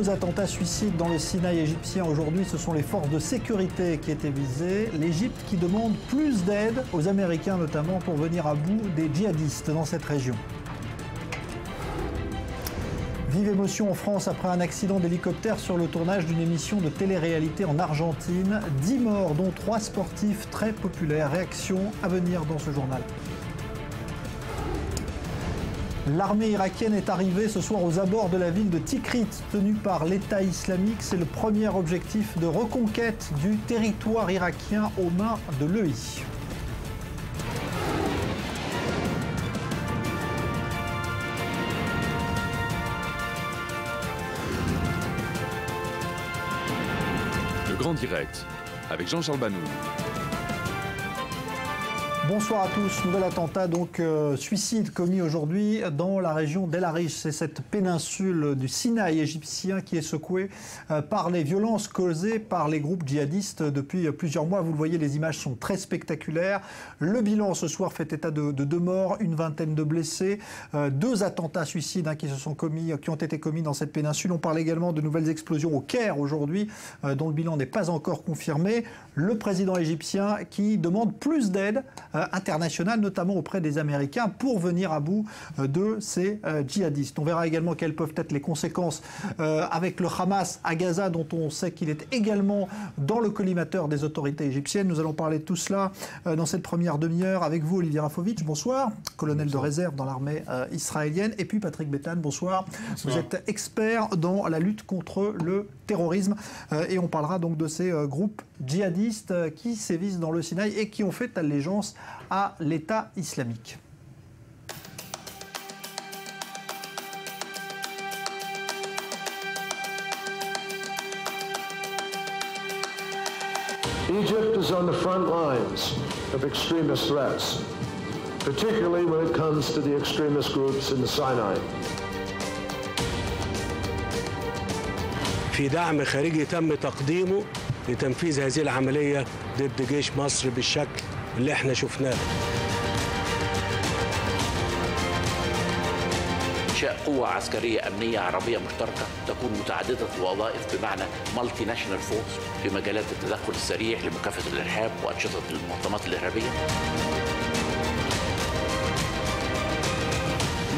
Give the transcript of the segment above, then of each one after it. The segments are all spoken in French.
Deux attentats suicides dans le Sinaï égyptien aujourd'hui. Ce sont les forces de sécurité qui étaient visées. L'Égypte qui demande plus d'aide aux Américains notamment pour venir à bout des djihadistes dans cette région. Vive émotion en France après un accident d'hélicoptère sur le tournage d'une émission de télé-réalité en Argentine. 10 morts, dont 3 sportifs très populaires. Réaction à venir dans ce journal. L'armée irakienne est arrivée ce soir aux abords de la ville de Tikrit, tenue par l'État islamique. C'est le premier objectif de reconquête du territoire irakien aux mains de l'EI. Le Grand Direct, avec Jean-Charles Banoun. Bonsoir à tous. Nouvel attentat, suicide commis aujourd'hui dans la région d'El Arish. C'est cette péninsule du Sinaï égyptien qui est secouée par les violences causées par les groupes djihadistes depuis plusieurs mois. Vous le voyez, les images sont très spectaculaires. Le bilan ce soir fait état de 2 morts, une vingtaine de blessés. 2 attentats suicides qui ont été commis dans cette péninsule. On parle également de nouvelles explosions au Caire aujourd'hui, dont le bilan n'est pas encore confirmé. Le président égyptien qui demande plus d'aide internationale, notamment auprès des Américains, pour venir à bout de ces djihadistes. On verra également quelles peuvent être les conséquences avec le Hamas à Gaza, dont on sait qu'il est également dans le collimateur des autorités égyptiennes. Nous allons parler de tout cela dans cette première demi-heure avec vous, Olivier Rafovitch. Bonsoir, colonel de réserve dans l'armée israélienne. Et puis Patrick Béthane, bonsoir. Vous êtes expert dans la lutte contre le terrorisme et on parlera donc de ces groupes djihadistes qui sévissent dans le Sinaï et qui ont fait allégeance à l'État islamique. Egypt is on the front lines of extremist threats, particularly when it comes to the extremist groups in the Sinai. في دعم خارجي تم تقديمه لتنفيذ هذه العملية ضد جيش مصر بالشكل اللي احنا شفناه. إنشاء قوة عسكرية أمنية عربية مشتركة تكون متعددة الوظائف بمعنى مالتي ناشونال فورس في مجالات التدخل السريع لمكافحة الإرهاب وأنشطة المنظمات الإرهابية.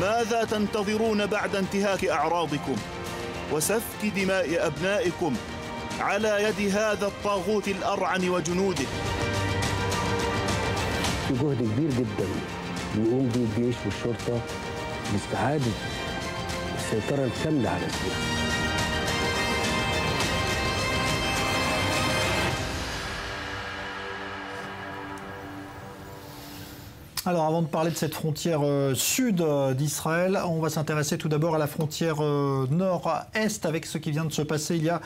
ماذا تنتظرون بعد انتهاك أعراضكم وسفك دماء أبنائكم على يد هذا الطاغوت الأرعن وجنوده؟ في جهد كبير جدا بيقوم به الجيش والشرطة لاستعادة السيطرة الكاملة على سيناء. Alors avant de parler de cette frontière sud d'Israël, on va s'intéresser tout d'abord à la frontière nord-est avec ce qui vient de se passer il y a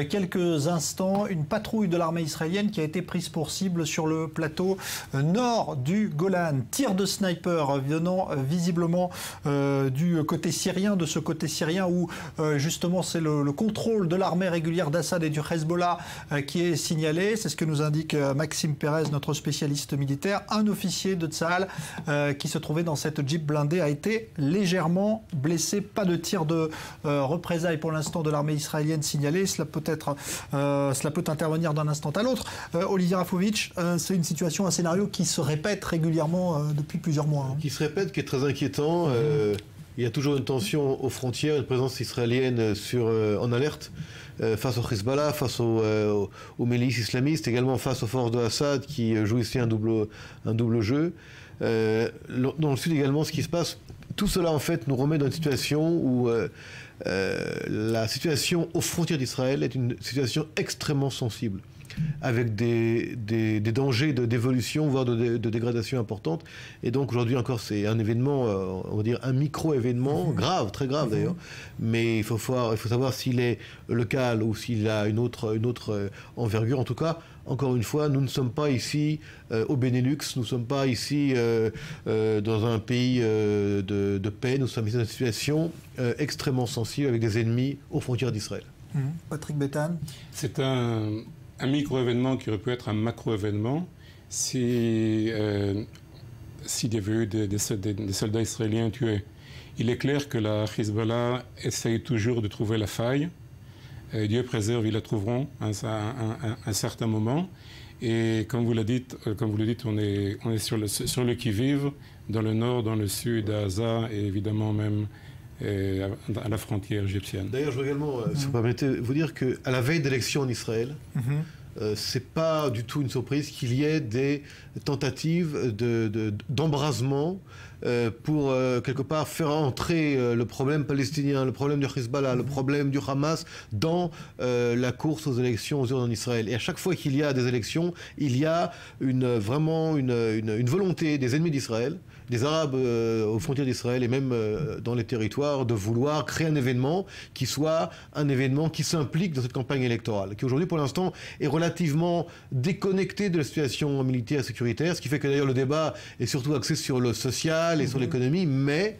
quelques instants. Une patrouille de l'armée israélienne qui a été prise pour cible sur le plateau nord du Golan. Tir de sniper venant visiblement du côté syrien, de ce côté syrien où justement c'est le contrôle de l'armée régulière d'Assad et du Hezbollah qui est signalé. C'est ce que nous indique Maxime Pérez, notre spécialiste militaire. Un officier de Tsahal qui se trouvait dans cette Jeep blindée a été légèrement blessé. Pas de tir de représailles pour l'instant de l'armée israélienne signalé. Cela peut intervenir d'un instant à l'autre. Olivier Rafovitch, c'est une situation, un scénario qui se répète régulièrement depuis plusieurs mois. Qui se répète, qui est très inquiétant. Il y a toujours une tension aux frontières, une présence israélienne en alerte. Face au Hezbollah, face aux milices islamistes, également face aux forces de Assad qui jouent ici un double jeu. Dans le sud également, ce qui se passe, tout cela en fait nous remet dans une situation où la situation aux frontières d'Israël est une situation extrêmement sensible, avec des dangers d'évolution, voire de dégradation importante. Et donc aujourd'hui encore, c'est un événement, on va dire un micro-événement, grave, très grave d'ailleurs, mais il faut savoir s'il est local ou s'il a une autre envergure. En tout cas, encore une fois, nous ne sommes pas ici au Benelux, nous ne sommes pas ici dans un pays de paix, nous sommes ici dans une situation extrêmement sensible avec des ennemis aux frontières d'Israël. Patrick Béthane. C'est un micro-événement qui aurait pu être un macro-événement s'il y avait eu des soldats israéliens tués. Il est clair que la Hezbollah essaye toujours de trouver la faille Dieu préserve, ils la trouveront à un certain moment. Et comme vous le dites, on est sur le qui-vive, dans le nord, dans le sud, à Gaza, et évidemment même à la frontière égyptienne. D'ailleurs, je veux également, si vous permettez, vous dire qu'à la veille d'élections en Israël, c'est pas du tout une surprise qu'il y ait des tentatives d'embrasement pour quelque part faire entrer le problème palestinien, le problème du Hezbollah, le problème du Hamas dans la course aux élections aux urnes en Israël. Et à chaque fois qu'il y a des élections, il y a vraiment une volonté des ennemis d'Israël, des Arabes aux frontières d'Israël et même dans les territoires, de vouloir créer un événement qui soit un événement qui s'implique dans cette campagne électorale, qui aujourd'hui pour l'instant est relativement déconnecté de la situation militaire et sécuritaire, ce qui fait que d'ailleurs le débat est surtout axé sur le social et sur l'économie, mais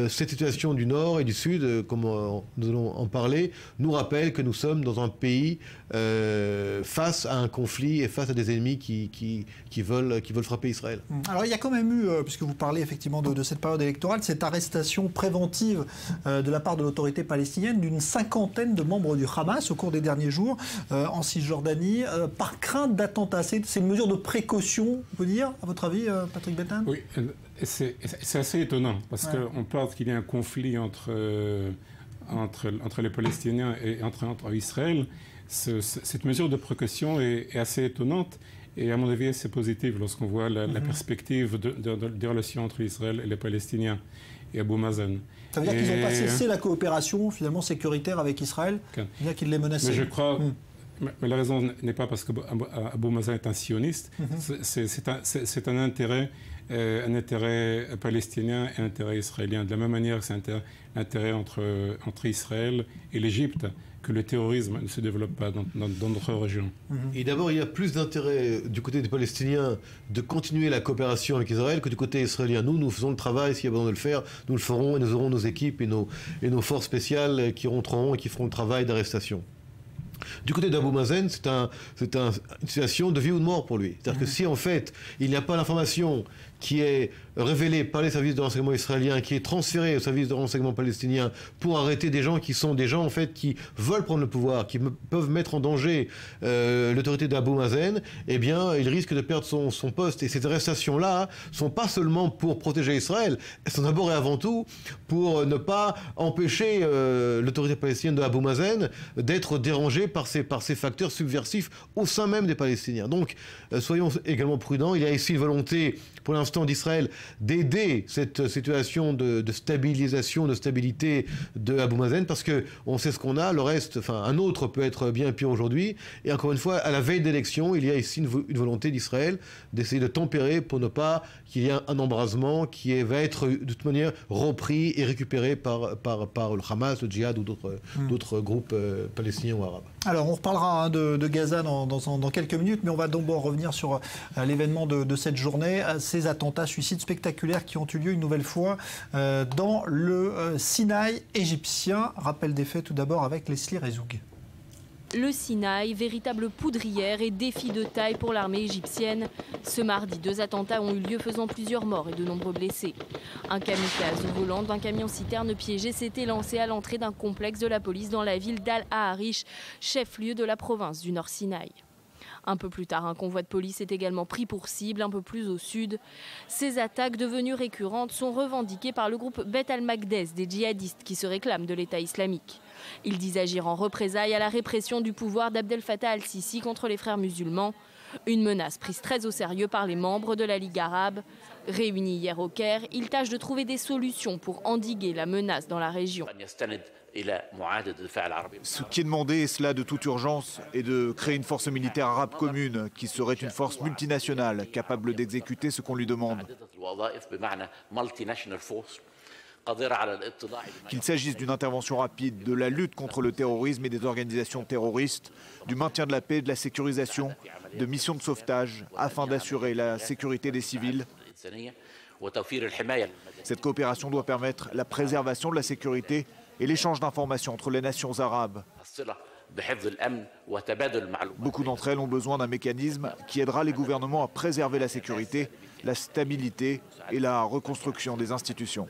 cette situation du Nord et du Sud, comme nous allons en parler, nous rappelle que nous sommes dans un pays face à un conflit et face à des ennemis qui veulent frapper Israël. Alors il y a quand même eu, puisque vous parlez effectivement de cette période électorale, cette arrestation préventive de la part de l'autorité palestinienne d'une 50aine de membres du Hamas au cours des derniers jours en Cisjordanie, par crainte d'attentats. C'est une mesure de précaution, on peut dire, à votre avis, Patrick Bentan? Oui. C'est assez étonnant, parce qu'on pense qu'il y a un conflit entre les Palestiniens et entre Israël. Cette mesure de précaution est assez étonnante et à mon avis assez positive lorsqu'on voit la perspective des relations entre Israël et les Palestiniens et Abou Mazen. Ça veut dire qu'ils n'ont pas cessé la coopération finalement sécuritaire avec Israël, bien qu'ils les menaçaient. Mais je crois... Mais la raison n'est pas parce qu'Abou Mazen est un sioniste, c'est un intérêt palestinien et un intérêt israélien. De la même manière que c'est un intérêt entre Israël et l'Égypte, que le terrorisme ne se développe pas dans notre région. Et d'abord, il y a plus d'intérêt du côté des Palestiniens de continuer la coopération avec Israël que du côté israélien. Nous faisons le travail, s'il y a besoin de le faire, nous le ferons et nous aurons nos équipes et nos forces spéciales qui rentreront et qui feront le travail d'arrestation. Du côté d'Abou Mazen, c'est une situation de vie ou de mort pour lui. C'est-à-dire que si en fait il n'y a pas l'information qui est révélée par les services de renseignement israéliens, qui est transférée aux services de renseignement palestiniens pour arrêter des gens qui sont des gens en fait qui veulent prendre le pouvoir, qui peuvent mettre en danger l'autorité d'Abou Mazen, eh bien il risque de perdre son poste. Et ces arrestations-là sont pas seulement pour protéger Israël, elles sont d'abord et avant tout pour ne pas empêcher l'autorité palestinienne d'Abou Mazen d'être dérangée par ces facteurs subversifs au sein même des Palestiniens. Donc soyons également prudents. Il y a ici une volonté pour l'instant d'Israël d'aider cette situation de stabilisation, de stabilité de Abou Mazen, parce qu'on sait ce qu'on a, le reste, enfin un autre peut être bien pire aujourd'hui. Et encore une fois, à la veille d'élection, il y a ici une volonté d'Israël d'essayer de tempérer pour ne pas qu'il y ait un embrasement qui va être de toute manière repris et récupéré par le Hamas, le djihad ou d'autres groupes palestiniens ou arabes. Alors on reparlera de Gaza dans quelques minutes, mais on va d'abord revenir sur l'événement de cette journée, ces attentats suicides spectaculaires qui ont eu lieu une nouvelle fois dans le Sinaï égyptien. Rappel des faits tout d'abord avec Leslie Rezoug. Le Sinaï, véritable poudrière et défi de taille pour l'armée égyptienne. Ce mardi, 2 attentats ont eu lieu faisant plusieurs morts et de nombreux blessés. Un kamikaze volant d'un camion-citerne piégé s'était lancé à l'entrée d'un complexe de la police dans la ville d'Al-Aharish, chef-lieu de la province du Nord Sinaï. Un peu plus tard, un convoi de police est également pris pour cible un peu plus au sud. Ces attaques devenues récurrentes sont revendiquées par le groupe Beth al-Maqdès des djihadistes qui se réclament de l'État islamique. Ils disent agir en représailles à la répression du pouvoir d'Abdel Fattah al-Sisi contre les frères musulmans. Une menace prise très au sérieux par les membres de la Ligue arabe. Réunis hier au Caire, ils tâchent de trouver des solutions pour endiguer la menace dans la région. Ce qui est demandé, et cela de toute urgence, est de créer une force militaire arabe commune qui serait une force multinationale capable d'exécuter ce qu'on lui demande. Qu'il s'agisse d'une intervention rapide, de la lutte contre le terrorisme et des organisations terroristes, du maintien de la paix, de la sécurisation, de missions de sauvetage, afin d'assurer la sécurité des civils. Cette coopération doit permettre la préservation de la sécurité et l'échange d'informations entre les nations arabes. Beaucoup d'entre elles ont besoin d'un mécanisme qui aidera les gouvernements à préserver la sécurité, la stabilité et la reconstruction des institutions.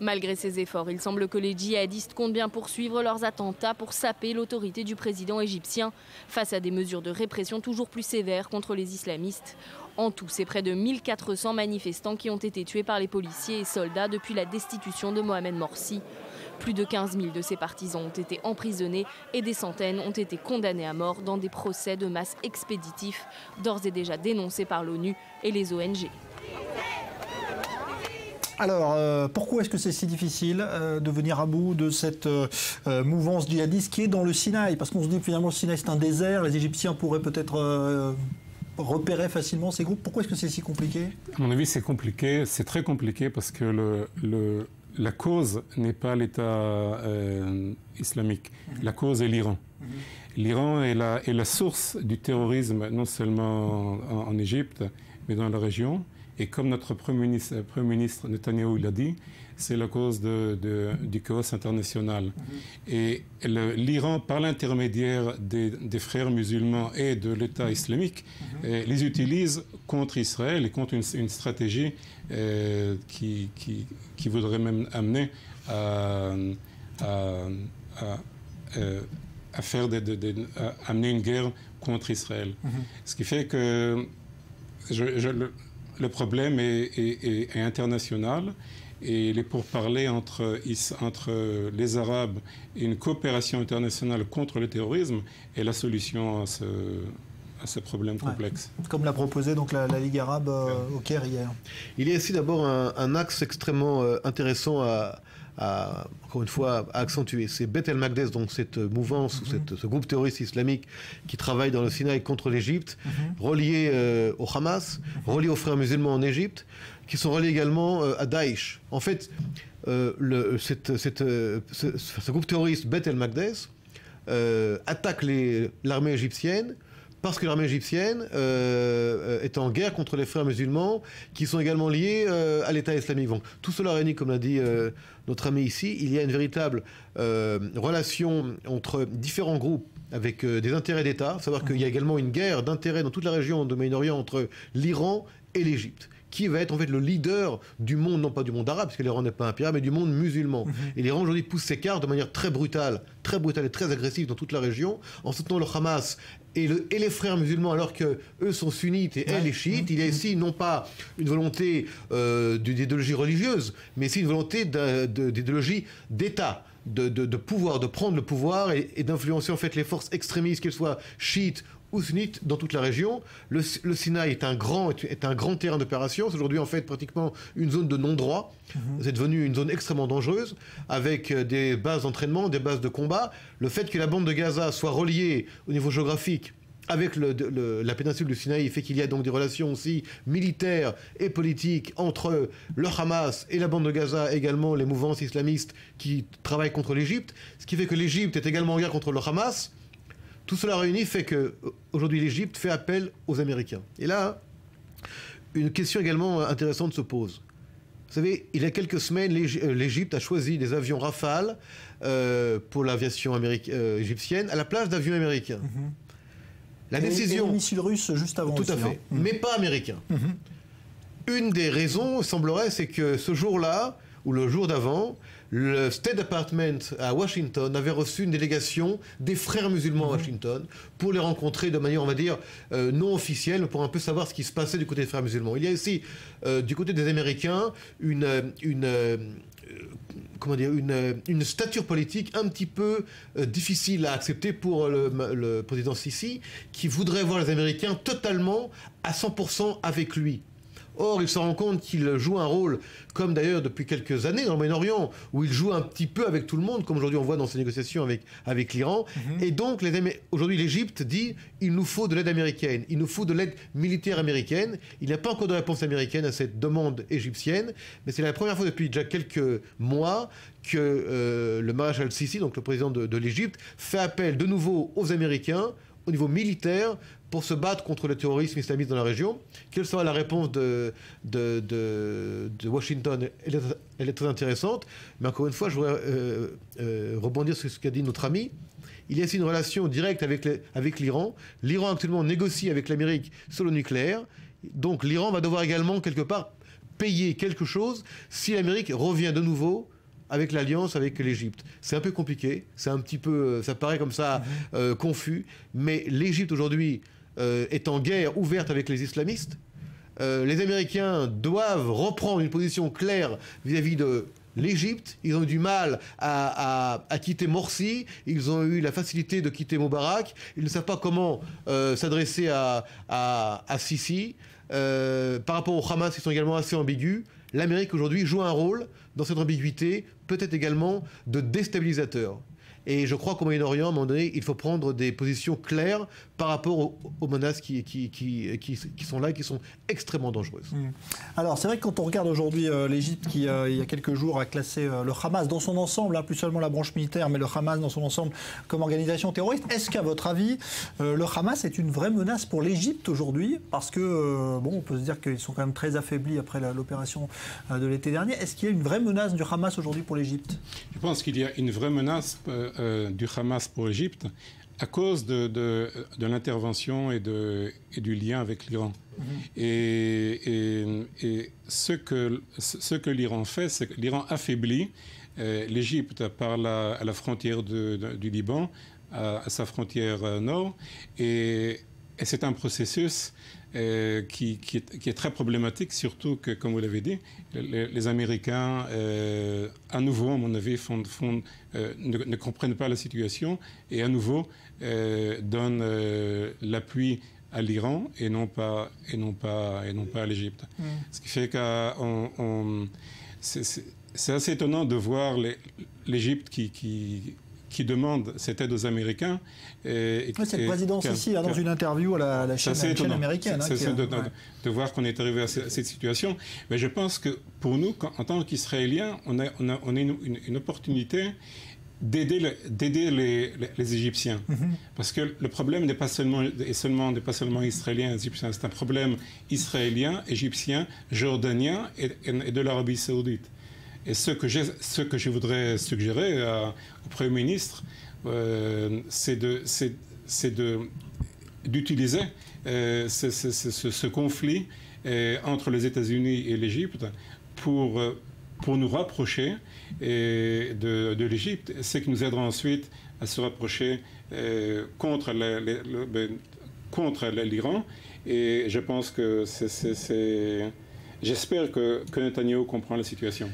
Malgré ces efforts, il semble que les djihadistes comptent bien poursuivre leurs attentats pour saper l'autorité du président égyptien face à des mesures de répression toujours plus sévères contre les islamistes. En tout, c'est près de 1400 manifestants qui ont été tués par les policiers et soldats depuis la destitution de Mohamed Morsi. Plus de 15 000 de ses partisans ont été emprisonnés et des centaines ont été condamnés à mort dans des procès de masse expéditifs, d'ores et déjà dénoncés par l'ONU et les ONG. Alors, pourquoi est-ce que c'est si difficile de venir à bout de cette mouvance djihadiste qui est dans le Sinaï? Parce qu'on se dit finalement le Sinaï c'est un désert, les Égyptiens pourraient peut-être repérer facilement ces groupes. Pourquoi est-ce que c'est si compliqué? À mon avis, c'est compliqué, c'est très compliqué parce que la cause n'est pas l'État islamique, la cause est l'Iran. L'Iran est la source du terrorisme, non seulement en Égypte, mais dans la région. Et comme notre Premier ministre Netanyahou l'a dit, c'est la cause du chaos international. Et l'Iran, par l'intermédiaire des frères musulmans et de l'État islamique, les utilise contre Israël et contre une stratégie qui voudrait même amener à amener une guerre contre Israël. Ce qui fait que le problème est international et les pourparlers entre les Arabes et une coopération internationale contre le terrorisme est la solution à ce problème complexe. Comme l'a proposé donc la Ligue arabe au Caire hier. Il y a ici d'abord un axe extrêmement intéressant encore une fois, à accentuer. C'est Beth el-Magdès, donc cette mouvance, ou ce groupe terroriste islamique qui travaille dans le Sinaï contre l'Égypte, relié au Hamas, relié aux frères musulmans en Égypte, qui sont reliés également à Daesh. En fait, ce groupe terroriste Beth el-Magdès attaque l'armée égyptienne, parce que l'armée égyptienne est en guerre contre les frères musulmans qui sont également liés à l'État islamique. Donc, tout cela réunit, comme l'a dit notre ami ici, il y a une véritable relation entre différents groupes avec des intérêts d'État. Savoir qu'il y a également une guerre d'intérêts dans toute la région de Moyen-Orient entre l'Iran et l'Égypte, qui va être en fait le leader du monde, non pas du monde arabe, parce que l'Iran n'est pas un pirate, mais du monde musulman. Et l'Iran aujourd'hui pousse ses cartes de manière très brutale et très agressive dans toute la région, en soutenant le Hamas et les frères musulmans, alors qu'eux sont sunnites et elle est chiite. Il y a ici non pas une volonté d'idéologie religieuse, mais ici une volonté d'idéologie d'État. De pouvoir, de prendre le pouvoir et d'influencer en fait les forces extrémistes, qu'elles soient chiites ou sunnites, dans toute la région. Le Sinaï est un grand terrain d'opération. C'est aujourd'hui en fait pratiquement une zone de non-droit. C'est devenu une zone extrêmement dangereuse, avec des bases d'entraînement, des bases de combat. Le fait que la bande de Gaza soit reliée au niveau géographique avec la péninsule du Sinaï fait qu'il y a donc des relations aussi militaires et politiques entre le Hamas et la bande de Gaza, également les mouvances islamistes qui travaillent contre l'Égypte, ce qui fait que l'Égypte est également en guerre contre le Hamas. Tout cela réuni fait que aujourd'hui l'Égypte fait appel aux Américains. Et là, une question également intéressante se pose. Vous savez, il y a quelques semaines, l'Égypte a choisi des avions Rafale pour l'aviation égyptienne à la place d'avions américains. La décision... Et les missiles russes juste avant. Tout à fait, mais pas américains. Une des raisons, semblerait, c'est que ce jour-là, ou le jour d'avant, le State Department à Washington avait reçu une délégation des frères musulmans à Washington pour les rencontrer de manière, on va dire, non officielle, pour un peu savoir ce qui se passait du côté des frères musulmans. Il y a ici, du côté des Américains, une stature politique un petit peu difficile à accepter pour le président Sisi, qui voudrait voir les Américains totalement à 100% avec lui. Or, il se rend compte qu'il joue un rôle, comme d'ailleurs depuis quelques années dans le Moyen-Orient, où il joue un petit peu avec tout le monde, comme aujourd'hui on voit dans ses négociations avec l'Iran. Et donc, aujourd'hui, l'Égypte dit il nous faut de l'aide américaine, il nous faut de l'aide militaire américaine. Il n'y a pas encore de réponse américaine à cette demande égyptienne, mais c'est la première fois depuis déjà quelques mois que le maréchal Sisi, donc le président de l'Égypte, fait appel de nouveau aux Américains au niveau militaire pour se battre contre le terrorisme islamiste dans la région. Quelle sera la réponse de Washington? Elle est très intéressante. Mais encore une fois, je voudrais rebondir sur ce qu'a dit notre ami. Il y a ici une relation directe avec l'Iran. L'Iran actuellement négocie avec l'Amérique sur le nucléaire. Donc l'Iran va devoir également, quelque part, payer quelque chose si l'Amérique revient de nouveau avec l'alliance avec l'Égypte. C'est un peu compliqué, c'est un petit peu, ça paraît comme ça confus, mais l'Égypte aujourd'hui est en guerre ouverte avec les islamistes. Les Américains doivent reprendre une position claire vis-à-vis de l'Égypte. Ils ont eu du mal à quitter Morsi, ils ont eu la facilité de quitter Moubarak, ils ne savent pas comment s'adresser à Sisi. Par rapport au Hamas, ils sont également assez ambigus. L'Amérique aujourd'hui joue un rôle dans cette ambiguïté, peut-être également de déstabilisateur. Et je crois qu'au Moyen-Orient, à un moment donné, il faut prendre des positions claires par rapport aux menaces qui sont là et qui sont extrêmement dangereuses. Alors, c'est vrai que quand on regarde aujourd'hui l'Égypte qui, il y a quelques jours, a classé le Hamas dans son ensemble, plus seulement la branche militaire, mais le Hamas dans son ensemble comme organisation terroriste, est-ce qu'à votre avis, le Hamas est une vraie menace pour l'Égypte aujourd'hui? Parce que, bon, on peut se dire qu'ils sont quand même très affaiblis après l'opération de l'été dernier. Est-ce qu'il y a une vraie menace du Hamas aujourd'hui pour l'Égypte? Je pense qu'il y a une vraie menace du Hamas pour l'Égypte à cause de l'intervention et du lien avec l'Iran. Et ce que l'Iran fait, c'est que l'Iran affaiblit l'Égypte à la frontière du Liban, à sa frontière nord, et c'est un processus qui est très problématique, surtout que, comme vous l'avez dit, les Américains, à nouveau, à mon avis, ne comprennent pas la situation et à nouveau donnent l'appui à l'Iran et non pas à l'Égypte. Ce qui fait que c'est assez étonnant de voir l'Égypte qui demande cette aide aux Américains. C'est le président Sisi, dans une interview à la chaîne américaine. C'est de voir qu'on est arrivé à cette situation. Mais je pense que pour nous, en tant qu'Israéliens, on a une opportunité d'aider les Égyptiens. Parce que le problème n'est pas seulement israélien, égyptien, c'est un problème israélien, égyptien, jordanien et de l'Arabie saoudite. Et ce que je voudrais suggérer au Premier ministre, c'est d'utiliser ce conflit entre les États-Unis et l'Égypte pour nous rapprocher de l'Égypte, ce qui nous aidera ensuite à se rapprocher contre l'Iran. Et je pense que j'espère que Netanyahou comprend la situation.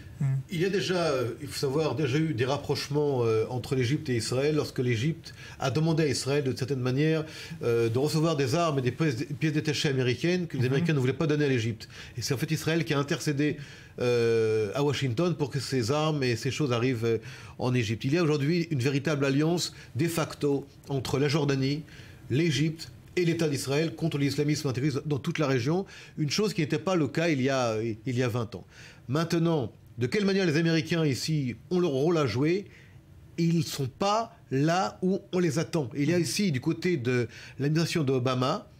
Il y a déjà, il faut savoir, eu des rapprochements entre l'Égypte et Israël lorsque l'Égypte a demandé à Israël, de certaine manière, de recevoir des armes et des pièces détachées américaines que les Américains ne voulaient pas donner à l'Égypte. Et c'est en fait Israël qui a intercédé à Washington pour que ces armes et ces choses arrivent en Égypte. Il y a aujourd'hui une véritable alliance de facto entre la Jordanie, l'Égypte et l'État d'Israël contre l'islamisme intégriste dans toute la région, une chose qui n'était pas le cas il y a 20 ans. Maintenant, de quelle manière les Américains ici ont leur rôle à jouer? Ils ne sont pas là où on les attend. Il y a ici, du côté de l'administration d'Obama,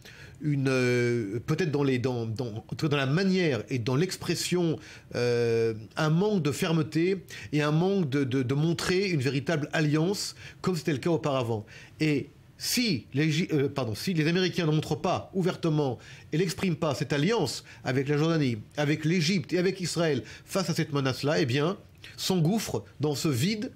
peut-être dans la manière et dans l'expression, un manque de fermeté et un manque de montrer une véritable alliance, comme c'était le cas auparavant. Et si les Américains ne montrent pas ouvertement et n'expriment pas cette alliance avec la Jordanie, avec l'Égypte et avec Israël face à cette menace-là, eh bien, s'engouffre dans ce vide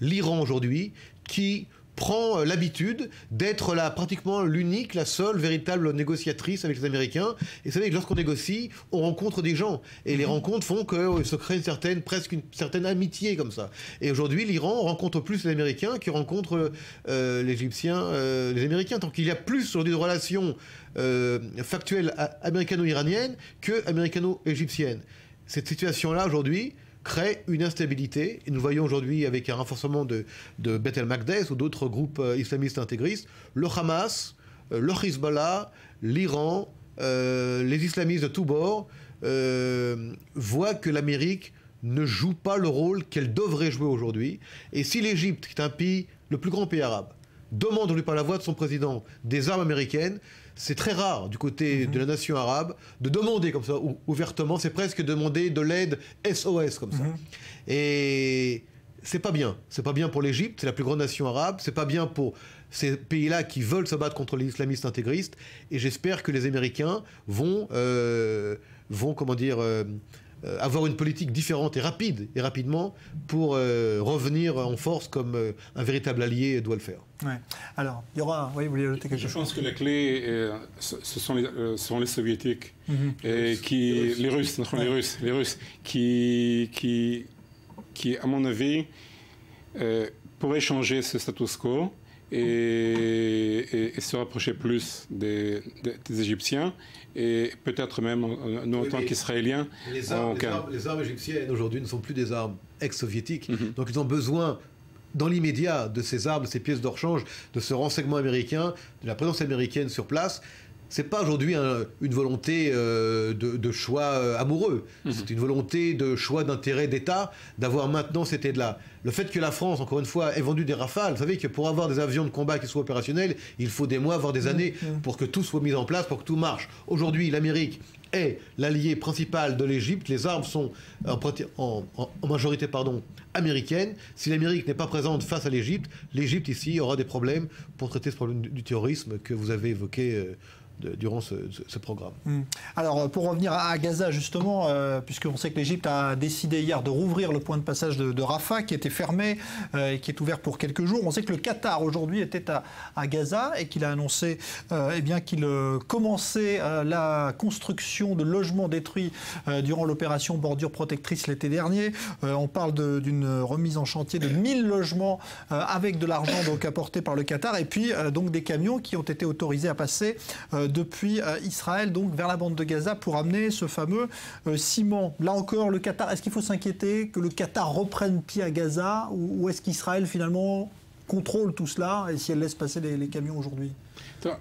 l'Iran aujourd'hui qui prend l'habitude d'être pratiquement l'unique, la seule véritable négociatrice avec les Américains. Et vous savez que lorsqu'on négocie, on rencontre des gens. Et les rencontres font que se crée presque une certaine amitié comme ça. Et aujourd'hui, l'Iran rencontre plus les Américains qui rencontrent les Égyptiens, les Américains. Tant qu'il y a plus aujourd'hui de relations factuelles américano-iraniennes que américano-égyptiennes. Cette situation-là, aujourd'hui, crée une instabilité. Et nous voyons aujourd'hui, avec un renforcement de Beth el-Makdès ou d'autres groupes islamistes intégristes, le Hamas, le Hezbollah, l'Iran, les islamistes de tous bords voient que l'Amérique ne joue pas le rôle qu'elle devrait jouer aujourd'hui. Et si l'Égypte, qui est un pays, le plus grand pays arabe, demande aujourd'hui par la voix de son président des armes américaines, c'est très rare du côté de la nation arabe de demander comme ça ouvertement, c'est presque demander de l'aide SOS comme ça. Et c'est pas bien. C'est pas bien pour l'Égypte, c'est la plus grande nation arabe, c'est pas bien pour ces pays-là qui veulent se battre contre les islamistes intégristes. Et j'espère que les Américains vont avoir une politique différente et rapidement pour revenir en force comme un véritable allié doit le faire. Ouais. Alors, il y aura... Oui, vous voulez ajouter quelque chose? Je pense que la clé, ce sont les soviétiques, et les Russes, qui, à mon avis, pourraient changer ce status quo et se rapprocher plus des Égyptiens, et peut-être même nous en tant qu'Israéliens. Les armes égyptiennes aujourd'hui ne sont plus des armes ex-soviétiques, donc ils ont besoin dans l'immédiat de ces armes, de ces pièces de rechange, de ce renseignement américain, de la présence américaine sur place. C'est pas aujourd'hui une volonté de choix amoureux. C'est une volonté de choix d'intérêt d'État, d'avoir maintenant cette aide-là. Le fait que la France, encore une fois, ait vendu des Rafales, vous savez que pour avoir des avions de combat qui soient opérationnels, il faut des mois, voire des années, pour que tout soit mis en place, pour que tout marche. Aujourd'hui, l'Amérique est l'allié principal de l'Égypte. Les armes sont en majorité américaines. Si l'Amérique n'est pas présente face à l'Égypte ici aura des problèmes pour traiter ce problème du terrorisme que vous avez évoqué durant ce programme. Alors, pour revenir à Gaza, justement, puisqu'on sait que l'Égypte a décidé hier de rouvrir le point de passage de Rafah, qui était fermé et qui est ouvert pour quelques jours. On sait que le Qatar, aujourd'hui, était à Gaza et qu'il a annoncé qu'il commençait la construction de logements détruits durant l'opération Bordure Protectrice l'été dernier. On parle d'une remise en chantier de 1000 logements avec de l'argent apporté par le Qatar, et puis donc des camions qui ont été autorisés à passer depuis Israël, donc vers la bande de Gaza, pour amener ce fameux ciment. Là encore, le Qatar, est-ce qu'il faut s'inquiéter que le Qatar reprenne pied à Gaza, ou est-ce qu'Israël finalement contrôle tout cela, et si elle laisse passer les camions aujourd'hui?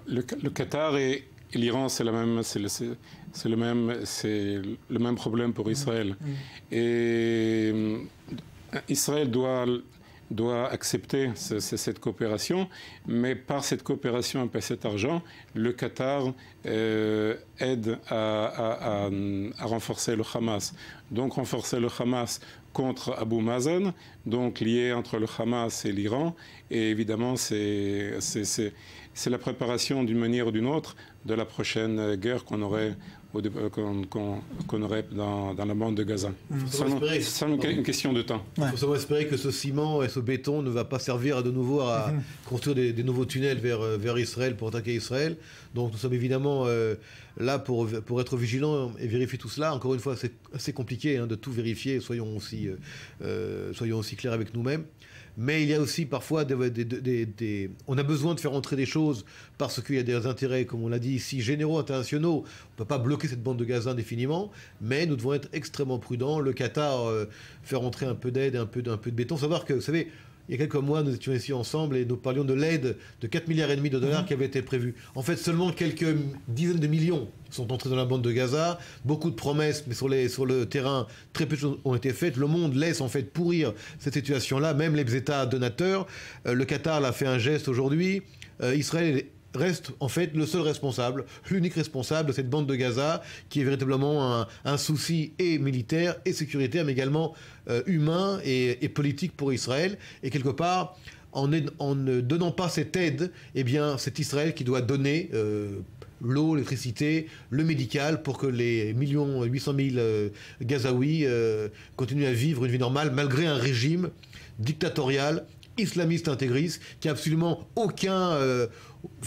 Le Qatar et l'Iran, c'est le même problème pour Israël. Et Israël doit accepter cette coopération, mais par cette coopération et par cet argent, le Qatar aide à renforcer le Hamas. Donc renforcer le Hamas contre Abu Mazen, donc lié entre le Hamas et l'Iran, et évidemment c'est la préparation d'une manière ou d'une autre de la prochaine guerre qu'on aurait dans la bande de Gaza. C'est une question de temps. Il faut seulement espérer que ce ciment et ce béton ne va pas servir de nouveau à construire des nouveaux tunnels vers Israël, pour attaquer Israël. Donc nous sommes évidemment là pour être vigilants et vérifier tout cela. Encore une fois, c'est assez compliqué de tout vérifier, soyons aussi clairs avec nous-mêmes. Mais il y a aussi parfois on a besoin de faire entrer des choses parce qu'il y a des intérêts, comme on l'a dit ici, généraux, internationaux. On ne peut pas bloquer cette bande de Gaza indéfiniment, mais nous devons être extrêmement prudents. Le Qatar faire entrer un peu d'aide, un peu de béton. Savoir que, vous savez, il y a quelques mois, nous étions ici ensemble et nous parlions de l'aide de 4,5 milliards de dollars qui avait été prévue. En fait, seulement quelques dizaines de millions sont entrés dans la bande de Gaza. Beaucoup de promesses, mais sur le terrain, très peu de choses ont été faites. Le monde laisse en fait pourrir cette situation-là, même les États donateurs. Le Qatar l'a fait un geste aujourd'hui. Israël reste en fait le seul responsable, l'unique responsable de cette bande de Gaza, qui est véritablement un souci et militaire et sécuritaire, mais également humain et politique pour Israël. Et quelque part, en ne donnant pas cette aide, eh bien, c'est Israël qui doit donner l'eau, l'électricité, le médical, pour que les 800 000 Gazaouis continuent à vivre une vie normale, malgré un régime dictatorial, islamiste intégriste, qui n'a absolument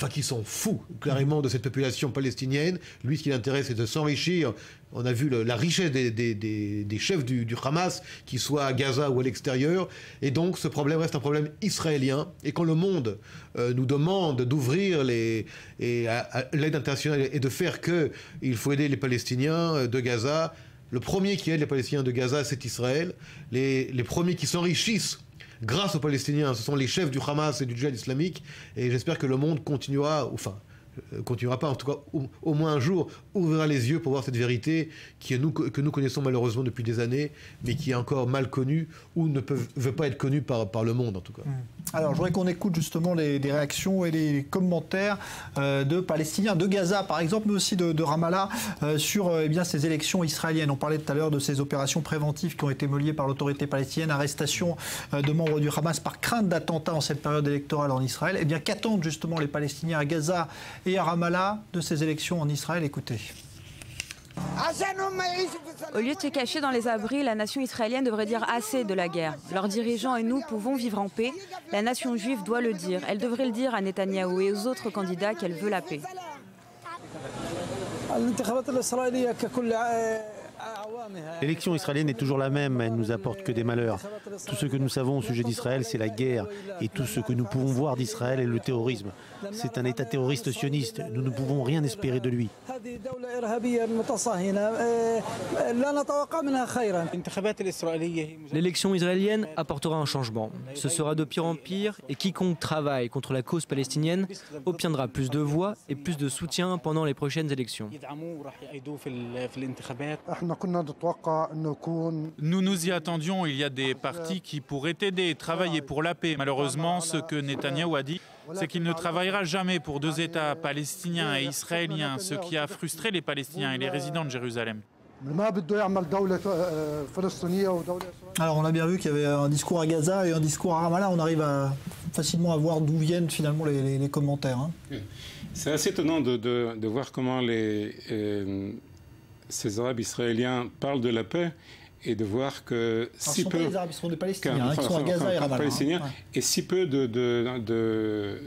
qui s'en fout carrément de cette population palestinienne. Lui, ce qui l'intéresse, c'est de s'enrichir. On a vu la richesse des chefs du Hamas, qu'ils soient à Gaza ou à l'extérieur. Et donc, ce problème reste un problème israélien. Et quand le monde nous demande d'ouvrir l'aide internationale et de faire qu'il faut aider les Palestiniens de Gaza, le premier qui aide les Palestiniens de Gaza, c'est Israël. Les premiers qui s'enrichissent grâce aux Palestiniens, ce sont les chefs du Hamas et du djihad islamique, et j'espère que le monde continuera pas, en tout cas au moins un jour, ouvrira les yeux pour voir cette vérité que nous connaissons malheureusement depuis des années, mais qui est encore mal connue ou ne veut pas être connue par le monde en tout cas. Alors je voudrais qu'on écoute justement les réactions et les commentaires de Palestiniens, de Gaza par exemple, mais aussi de Ramallah sur ces élections israéliennes. On parlait tout à l'heure de ces opérations préventives qui ont été menées par l'autorité palestinienne, arrestation de membres du Hamas par crainte d'attentats en cette période électorale en Israël. Eh bien, qu'attendent justement les Palestiniens à Gaza et à Ramallah de ces élections en Israël? Écoutez. Au lieu de se cacher dans les abris, la nation israélienne devrait dire assez de la guerre. Leurs dirigeants et nous pouvons vivre en paix. La nation juive doit le dire. Elle devrait le dire à Netanyahou et aux autres candidats qu'elle veut la paix. L'élection israélienne est toujours la même, elle ne nous apporte que des malheurs. Tout ce que nous savons au sujet d'Israël, c'est la guerre. Et tout ce que nous pouvons voir d'Israël est le terrorisme. C'est un État terroriste sioniste. Nous ne pouvons rien espérer de lui. L'élection israélienne apportera un changement. Ce sera de pire en pire et quiconque travaille contre la cause palestinienne obtiendra plus de voix et plus de soutien pendant les prochaines élections. Nous nous y attendions, il y a des partis qui pourraient aider, travailler pour la paix. Malheureusement, ce que Netanyahou a dit, c'est qu'il ne travaillera jamais pour deux États palestiniens et israéliens, ce qui a frustré les Palestiniens et les résidents de Jérusalem. Alors on a bien vu qu'il y avait un discours à Gaza et un discours à Ramallah. On arrive facilement à voir d'où viennent finalement les commentaires. Hein. C'est assez étonnant de voir comment ces Arabes israéliens parlent de la paix et de voir que si peu... Les Arabes, sont des Palestiniens qui sont à Gaza et Ramallah. Palestiniens, et si peu de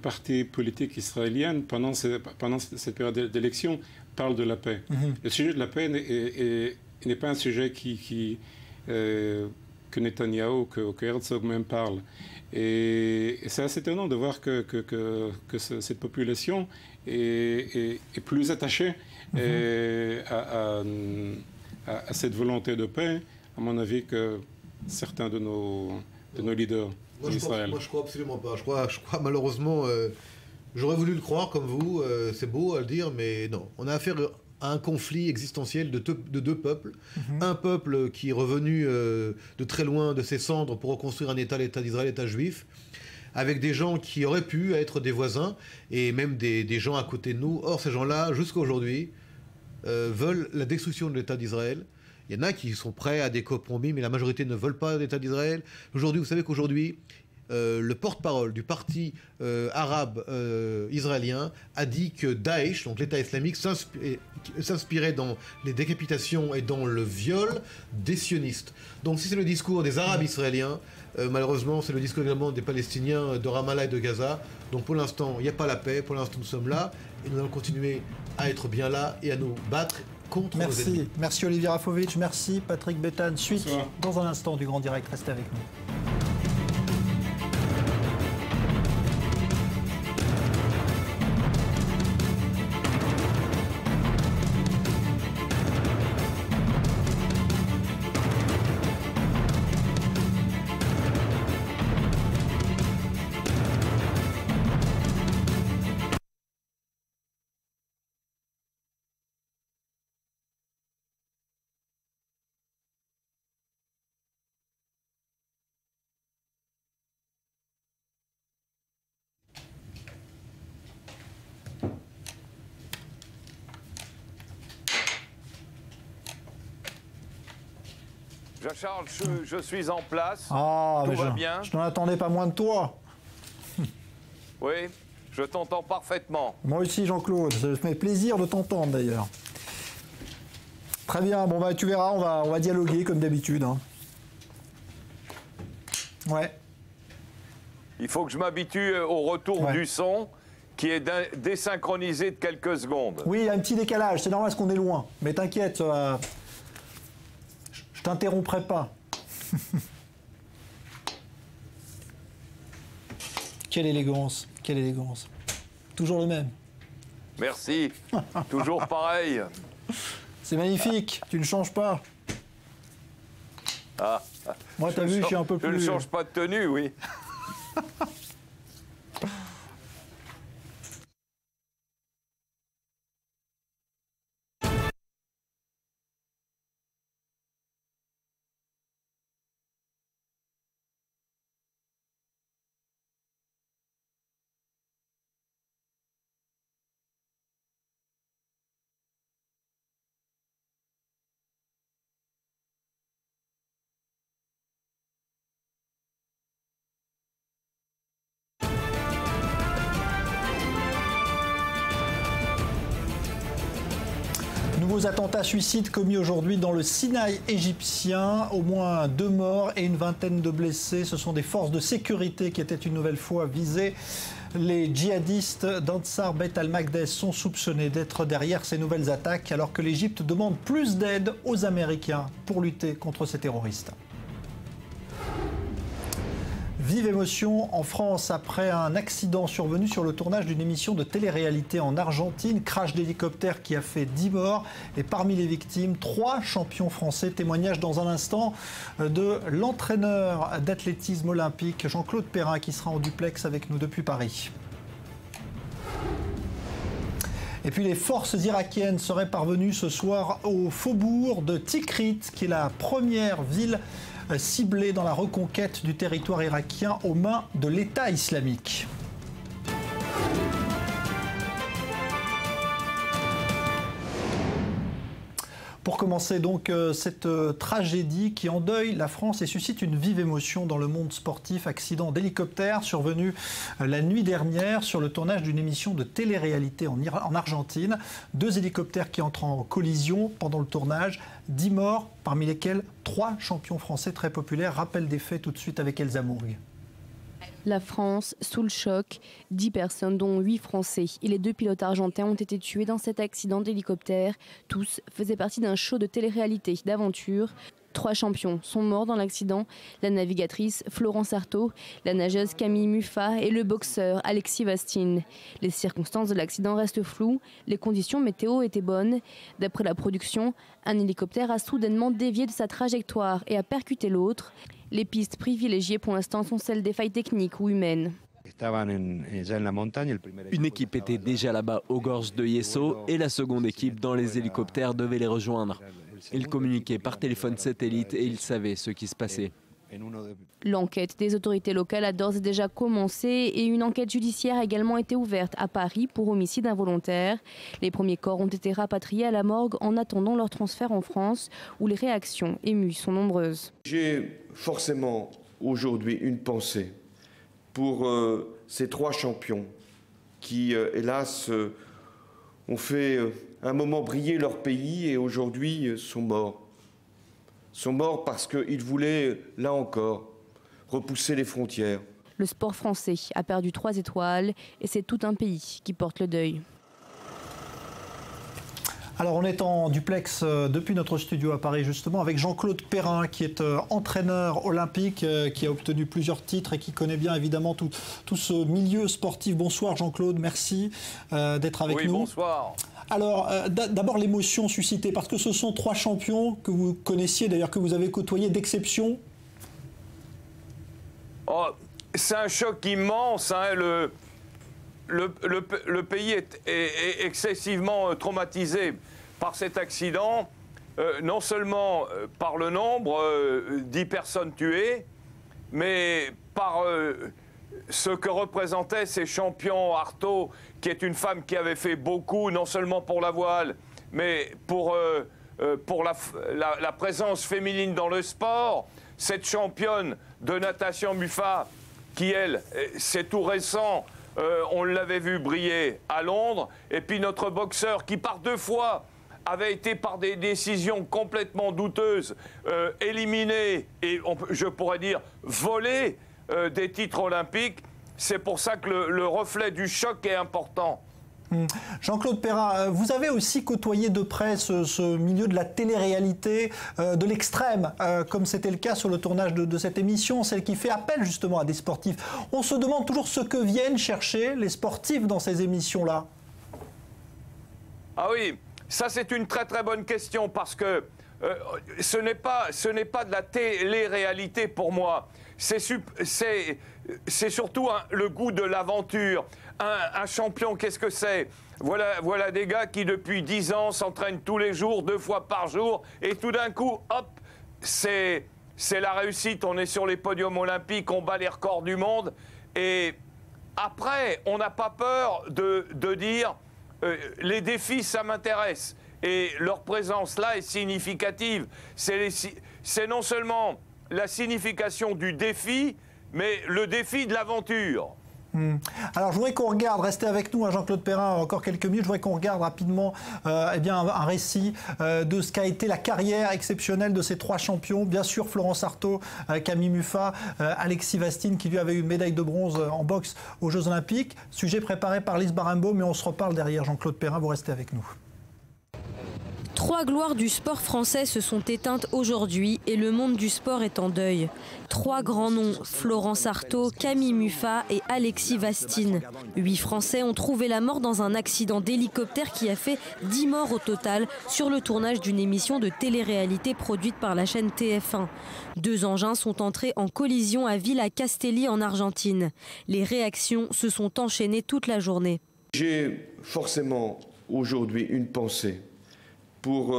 partis politiques israéliens pendant cette période d'élection parlent de la paix. Le sujet de la paix n'est pas un sujet que Netanyahou, que Herzog même parle. Et c'est assez étonnant de voir que cette population est plus attachée à cette volonté de paix, à mon avis, que certains de nos leaders d'Israël. Moi, je crois absolument pas. Je crois malheureusement, j'aurais voulu le croire comme vous, c'est beau à le dire, mais non. On a affaire à un conflit existentiel de deux peuples. Un peuple qui est revenu de très loin de ses cendres pour reconstruire un État, l'État d'Israël, l'État juif, avec des gens qui auraient pu être des voisins et même des gens à côté de nous. Or, ces gens-là, jusqu'à aujourd'hui, veulent la destruction de l'État d'Israël. Il y en a qui sont prêts à des compromis, mais la majorité ne veulent pas l'État d'Israël. Aujourd'hui, vous savez qu'aujourd'hui, le porte-parole du parti arabe israélien a dit que Daesh, donc l'État islamique, s'inspirait dans les décapitations et dans le viol des sionistes. Donc si c'est le discours des Arabes israéliens, malheureusement c'est le discours également des Palestiniens de Ramallah et de Gaza. Donc pour l'instant, il n'y a pas la paix, pour l'instant nous sommes là, et nous allons continuer à être bien là et à nous battre contre nos ennemis. Merci Olivier Rafovitch, merci Patrick Béthane. Suite dans un instant du Grand Direct, restez avec nous. Charles, je suis en place. Ah, tout va bien. Je n'en attendais pas moins de toi. Oui, je t'entends parfaitement. Moi aussi, Jean-Claude. Ça me fait plaisir de t'entendre, d'ailleurs. Très bien. Bon, bah, tu verras, on va dialoguer comme d'habitude. Hein. Ouais. Il faut que je m'habitue au retour du son qui est désynchronisé de quelques secondes. Oui, il y a un petit décalage. C'est normal parce qu'on est loin. Mais t'inquiète, ça va... Je t'interromprai pas. Quelle élégance, quelle élégance. Toujours le même. Merci. Toujours pareil. C'est magnifique, tu ne changes pas. Ah. Moi, t'as vu, je suis un peu plus... Je ne change pas de tenue, oui. nouveaux attentats suicides commis aujourd'hui dans le Sinaï égyptien. Au moins 2 morts et une vingtaine de blessés. Ce sont des forces de sécurité qui étaient une nouvelle fois visées. Les djihadistes d'Ansar Beit al-Maqdis sont soupçonnés d'être derrière ces nouvelles attaques alors que l'Égypte demande plus d'aide aux Américains pour lutter contre ces terroristes. Vive émotion en France après un accident survenu sur le tournage d'une émission de télé-réalité en Argentine. Crash d'hélicoptère qui a fait 10 morts et parmi les victimes, 3 champions français. Témoignage dans un instant de l'entraîneur d'athlétisme olympique Jean-Claude Perrin qui sera en duplex avec nous depuis Paris. Et puis les forces irakiennes seraient parvenues ce soir au faubourg de Tikrit, qui est la première ville ciblée dans la reconquête du territoire irakien aux mains de l'État islamique. Pour commencer donc cette tragédie qui endeuille la France et suscite une vive émotion dans le monde sportif. Accident d'hélicoptère survenu la nuit dernière sur le tournage d'une émission de télé-réalité en Argentine. 2 hélicoptères qui entrent en collision pendant le tournage. 10 morts, parmi lesquels 3 champions français très populaires. Rappel des faits tout de suite avec Elsa Mourgue. La France, sous le choc, 10 personnes dont 8 Français et les 2 pilotes argentins ont été tués dans cet accident d'hélicoptère. Tous faisaient partie d'un show de télé-réalité d'aventure. 3 champions sont morts dans l'accident, la navigatrice Florence Artaud, la nageuse Camille Muffat et le boxeur Alexis Vastine. Les circonstances de l'accident restent floues, les conditions météo étaient bonnes. D'après la production, un hélicoptère a soudainement dévié de sa trajectoire et a percuté l'autre. Les pistes privilégiées pour l'instant sont celles des failles techniques ou humaines. Une équipe était déjà là-bas aux gorges de Yesso et la seconde équipe dans les hélicoptères devait les rejoindre. Ils communiquaient par téléphone satellite et ils savaient ce qui se passait. L'enquête des autorités locales a d'ores et déjà commencé et une enquête judiciaire a également été ouverte à Paris pour homicide involontaire. Les premiers corps ont été rapatriés à la morgue en attendant leur transfert en France où les réactions émues sont nombreuses. J'ai forcément aujourd'hui une pensée pour ces 3 champions qui, hélas, ont fait un moment briller leur pays et aujourd'hui sont morts. Sont morts parce qu'ils voulaient, là encore, repousser les frontières. Le sport français a perdu 3 étoiles et c'est tout un pays qui porte le deuil. Alors on est en duplex depuis notre studio à Paris justement avec Jean-Claude Perrin qui est entraîneur olympique, qui a obtenu plusieurs titres et qui connaît bien évidemment tout ce milieu sportif. Bonsoir Jean-Claude, merci d'être avec nous. Oui, bonsoir. Alors, d'abord l'émotion suscitée, parce que ce sont 3 champions que vous connaissiez, d'ailleurs que vous avez côtoyés d'exception. Oh, c'est un choc immense. Hein, le pays est excessivement traumatisé par cet accident, non seulement par le nombre, 10 personnes tuées, mais par ce que représentaient ces champions. Artaud, qui est une femme qui avait fait beaucoup, non seulement pour la voile, mais pour la présence féminine dans le sport. Cette championne de natation Muffat, qui elle, c'est tout récent, on l'avait vu briller à Londres. Et puis notre boxeur qui par 2 fois avait été par des décisions complètement douteuses éliminé et je pourrais dire volé des titres olympiques. C'est pour ça que le reflet du choc est important. Jean-Claude Perrin, vous avez aussi côtoyé de près ce milieu de la télé-réalité, de l'extrême, comme c'était le cas sur le tournage de cette émission, celle qui fait appel justement à des sportifs. On se demande toujours ce que viennent chercher les sportifs dans ces émissions-là. Ah oui, ça c'est une très très bonne question parce que ce n'est pas de la télé-réalité pour moi. C'est surtout le goût de l'aventure. Un champion, qu'est-ce que c'est? Voilà des gars qui, depuis 10 ans, s'entraînent tous les jours, 2 fois par jour, et tout d'un coup, hop, c'est la réussite. On est sur les podiums olympiques, on bat les records du monde. Et après, on n'a pas peur de dire les défis, ça m'intéresse. Et leur présence là est significative. C'est non seulement la signification du défi, mais le défi de l'aventure. Alors je voudrais qu'on regarde, restez avec nous, Jean-Claude Perrin, encore quelques minutes, je voudrais qu'on regarde rapidement un récit de ce qu'a été la carrière exceptionnelle de ces 3 champions. Bien sûr Florence Artaud, Camille Muffat, Alexis Vastine qui lui avait eu une médaille de bronze en boxe aux Jeux Olympiques. Sujet préparé par Lise Barimbaud, mais on se reparle derrière. Jean-Claude Perrin, vous restez avec nous. 3 gloires du sport français se sont éteintes aujourd'hui et le monde du sport est en deuil. 3 grands noms, Florence Artaud, Camille Muffat et Alexis Vastine. 8 Français ont trouvé la mort dans un accident d'hélicoptère qui a fait 10 morts au total sur le tournage d'une émission de télé-réalité produite par la chaîne TF1. 2 engins sont entrés en collision à Villa Castelli en Argentine. Les réactions se sont enchaînées toute la journée. J'ai forcément aujourd'hui une pensée pour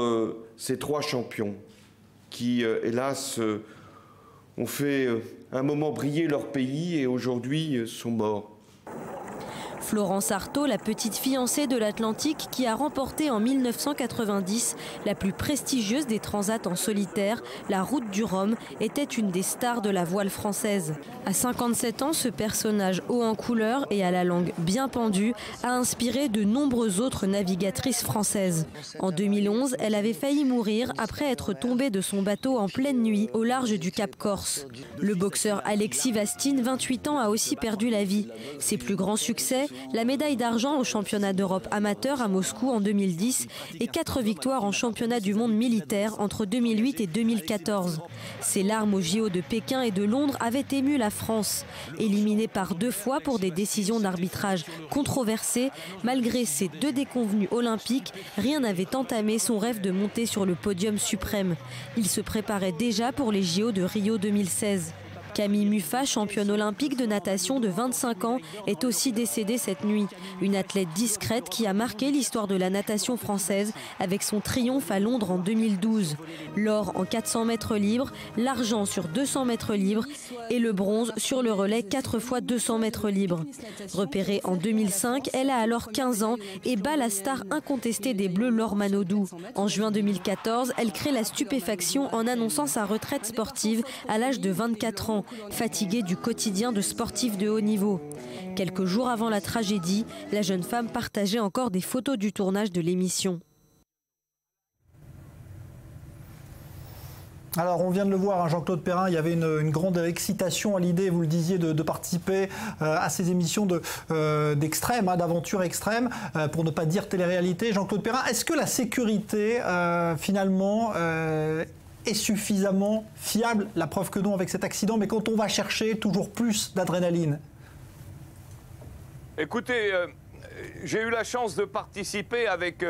ces 3 champions qui, hélas, ont fait un moment briller leur pays et aujourd'hui sont morts. Florence Artaud, la petite fiancée de l'Atlantique qui a remporté en 1990 la plus prestigieuse des transats en solitaire, la Route du Rhum, était une des stars de la voile française. À 57 ans, ce personnage haut en couleur et à la langue bien pendue a inspiré de nombreuses autres navigatrices françaises. En 2011, elle avait failli mourir après être tombée de son bateau en pleine nuit au large du Cap Corse. Le boxeur Alexis Vastine, 28 ans, a aussi perdu la vie. Ses plus grands succès, la médaille d'argent au championnat d'Europe amateur à Moscou en 2010 et 4 victoires en championnat du monde militaire entre 2008 et 2014. Ses larmes aux JO de Pékin et de Londres avaient ému la France. Éliminée par 2 fois pour des décisions d'arbitrage controversées, malgré ces 2 déconvenues olympiques, rien n'avait entamé son rêve de monter sur le podium suprême. Il se préparait déjà pour les JO de Rio 2016. Camille Muffat, championne olympique de natation de 25 ans, est aussi décédée cette nuit. Une athlète discrète qui a marqué l'histoire de la natation française avec son triomphe à Londres en 2012. L'or en 400 mètres libres, l'argent sur 200 mètres libres et le bronze sur le relais 4 x 200 mètres libres. Repérée en 2005, elle a alors 15 ans et bat la star incontestée des Bleus, Laure Manodou. En juin 2014, elle crée la stupéfaction en annonçant sa retraite sportive à l'âge de 24 ans. Fatiguée du quotidien de sportifs de haut niveau. Quelques jours avant la tragédie, la jeune femme partageait encore des photos du tournage de l'émission. Alors on vient de le voir, Jean-Claude Perrin, il y avait une grande excitation à l'idée, vous le disiez, de participer à ces émissions d'extrême, d'aventure extrême, pour ne pas dire télé-réalité. Jean-Claude Perrin, est-ce que la sécurité, finalement, est suffisamment fiable? La preuve que non avec cet accident, mais quand on va chercher toujours plus d'adrénaline. Écoutez, j'ai eu la chance de participer avec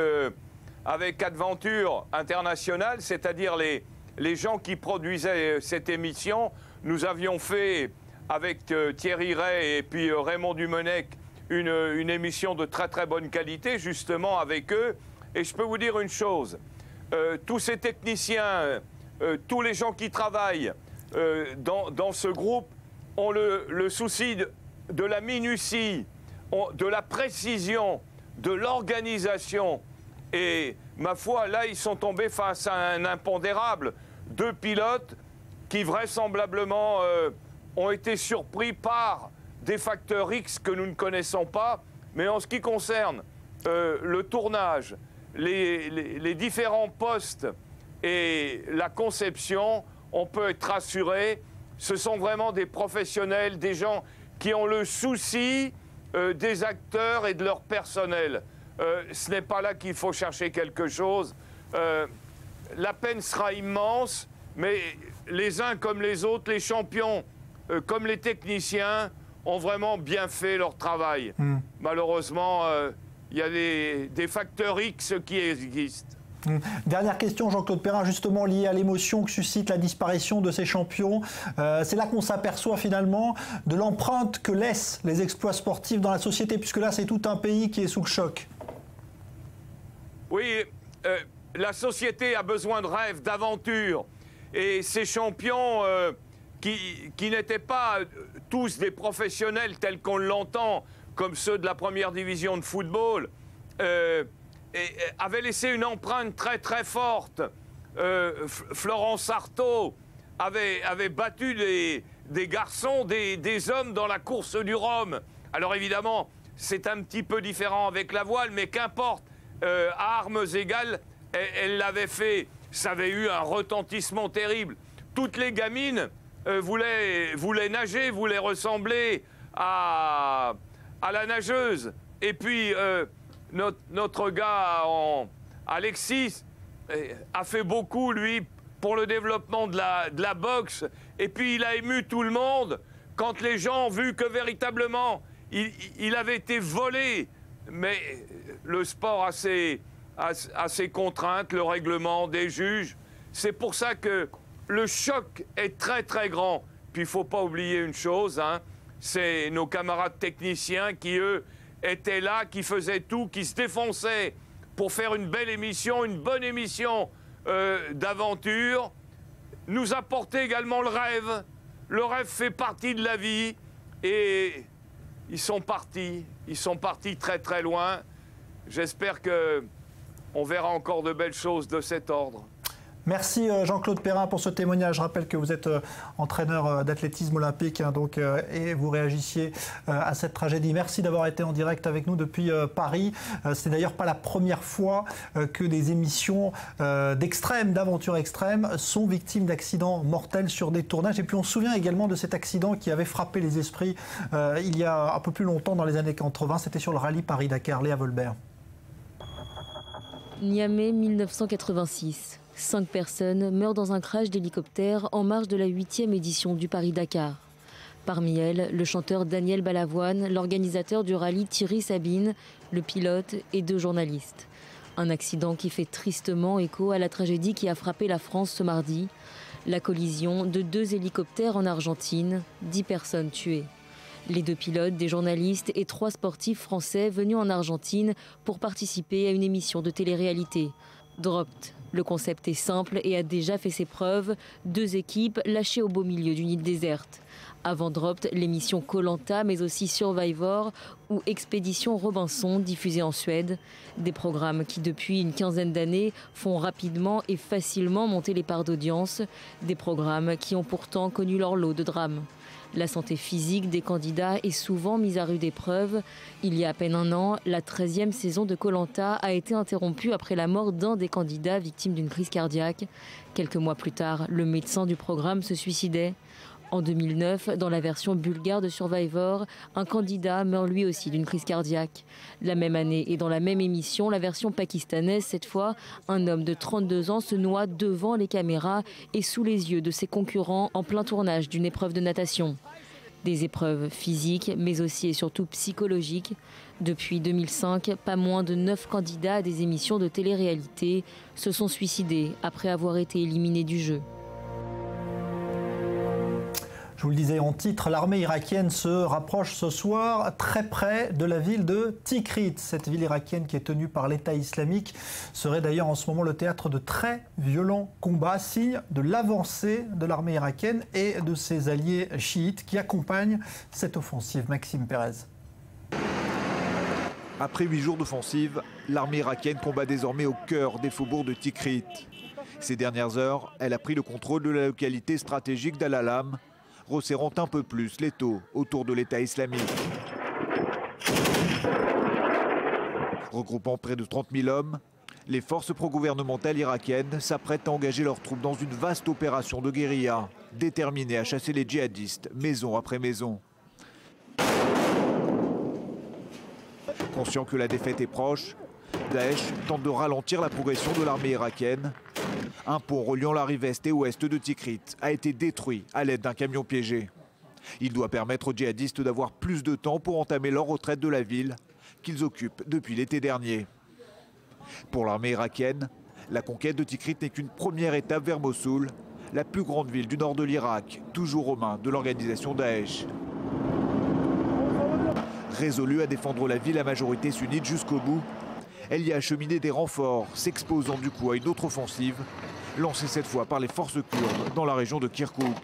Adventure International, c'est-à-dire les gens qui produisaient cette émission. Nous avions fait avec Thierry Ray et puis Raymond Dumenech une émission de très très bonne qualité, justement avec eux. Et je peux vous dire une chose, tous ces techniciens, tous les gens qui travaillent dans ce groupe ont le souci de la minutie, de la précision, de l'organisation. Et ma foi, là, ils sont tombés face à un impondérable. 2 pilotes qui vraisemblablement ont été surpris par des facteurs X que nous ne connaissons pas. Mais en ce qui concerne le tournage, les différents postes et la conception, on peut être rassuré. Ce sont vraiment des professionnels, des gens qui ont le souci des acteurs et de leur personnel. Ce n'est pas là qu'il faut chercher quelque chose. La peine sera immense, mais les uns comme les autres, les champions comme les techniciens, ont vraiment bien fait leur travail. Malheureusement, il y a des facteurs X qui existent. Dernière question, Jean-Claude Perrin, justement liée à l'émotion que suscite la disparition de ces champions. C'est là qu'on s'aperçoit finalement de l'empreinte que laissent les exploits sportifs dans la société, puisque là c'est tout un pays qui est sous le choc. Oui, la société a besoin de rêves, d'aventures. Et ces champions qui n'étaient pas tous des professionnels tels qu'on l'entend, comme ceux de la première division de football, avait laissé une empreinte très très forte. Florence Artaud avait battu des garçons, des hommes dans la course du Rhum Alors évidemment, c'est un petit peu différent avec la voile, mais qu'importe, à armes égales, elle l'avait fait. Ça avait eu un retentissement terrible. Toutes les gamines voulaient nager, voulaient ressembler à la nageuse. Et puis, notre gars, Alexis, a fait beaucoup, lui, pour le développement de la boxe. Et puis, il a ému tout le monde quand les gens ont vu que véritablement, il avait été volé. Mais le sport a ses contraintes, le règlement des juges. C'est pour ça que le choc est très, très grand. Puis, il ne faut pas oublier une chose, hein, c'est nos camarades techniciens qui, eux, étaient là, qui faisaient tout, qui se défonçaient pour faire une belle émission, une bonne émission d'aventure. Nous apporter également le rêve. Le rêve fait partie de la vie. Et ils sont partis très très loin. J'espère qu'on verra encore de belles choses de cet ordre. Merci Jean-Claude Perrin pour ce témoignage. Je rappelle que vous êtes entraîneur d'athlétisme olympique hein, donc, et vous réagissiez à cette tragédie. Merci d'avoir été en direct avec nous depuis Paris. C'est d'ailleurs pas la première fois que des émissions d'extrême, d'aventure extrême sont victimes d'accidents mortels sur des tournages. Et puis on se souvient également de cet accident qui avait frappé les esprits il y a un peu plus longtemps dans les années 80. C'était sur le rallye Paris-Dakar. Léa Volbert. Niamey 1986. 5 personnes meurent dans un crash d'hélicoptère en marge de la 8e édition du Paris-Dakar. Parmi elles, le chanteur Daniel Balavoine, l'organisateur du rallye Thierry Sabine, le pilote et 2 journalistes. Un accident qui fait tristement écho à la tragédie qui a frappé la France ce mardi. La collision de 2 hélicoptères en Argentine, 10 personnes tuées. Les 2 pilotes, des journalistes et 3 sportifs français venus en Argentine pour participer à une émission de télé-réalité. Dropped. Le concept est simple et a déjà fait ses preuves. 2 équipes lâchées au beau milieu d'une île déserte. Avant Dropped, l'émission Koh-Lanta, mais aussi Survivor ou Expédition Robinson, diffusée en Suède. Des programmes qui, depuis une quinzaine d'années, font rapidement et facilement monter les parts d'audience. Des programmes qui ont pourtant connu leur lot de drames. La santé physique des candidats est souvent mise à rude épreuve. Il y a à peine un an, la 13e saison de Koh-Lanta a été interrompue après la mort d'un des candidats victime d'une crise cardiaque. Quelques mois plus tard, le médecin du programme se suicidait. En 2009, dans la version bulgare de Survivor, un candidat meurt lui aussi d'une crise cardiaque. La même année et dans la même émission, la version pakistanaise, cette fois, un homme de 32 ans se noie devant les caméras et sous les yeux de ses concurrents en plein tournage d'une épreuve de natation. Des épreuves physiques, mais aussi et surtout psychologiques. Depuis 2005, pas moins de 9 candidats à des émissions de télé-réalité se sont suicidés après avoir été éliminés du jeu. Je vous le disais en titre, l'armée irakienne se rapproche ce soir très près de la ville de Tikrit. Cette ville irakienne qui est tenue par l'État islamique serait d'ailleurs en ce moment le théâtre de très violents combats, signe de l'avancée de l'armée irakienne et de ses alliés chiites qui accompagnent cette offensive. Maxime Pérez. Après 8 jours d'offensive, l'armée irakienne combat désormais au cœur des faubourgs de Tikrit. Ces dernières heures, elle a pris le contrôle de la localité stratégique d'Al-Alam, resserrant un peu plus l'étau autour de l'État islamique. Regroupant près de 30 000 hommes, les forces pro-gouvernementales irakiennes s'apprêtent à engager leurs troupes dans une vaste opération de guérilla, déterminée à chasser les djihadistes maison après maison. Conscient que la défaite est proche, Daesh tente de ralentir la progression de l'armée irakienne. Un pont reliant la rive est et ouest de Tikrit a été détruit à l'aide d'un camion piégé. Il doit permettre aux djihadistes d'avoir plus de temps pour entamer leur retraite de la ville qu'ils occupent depuis l'été dernier. Pour l'armée irakienne, la conquête de Tikrit n'est qu'une première étape vers Mossoul, la plus grande ville du nord de l'Irak, toujours aux mains de l'organisation Daesh. Résolue à défendre la ville à majorité sunnite jusqu'au bout, elle y a acheminé des renforts, s'exposant du coup à une autre offensive, lancée cette fois par les forces kurdes dans la région de Kirkouk.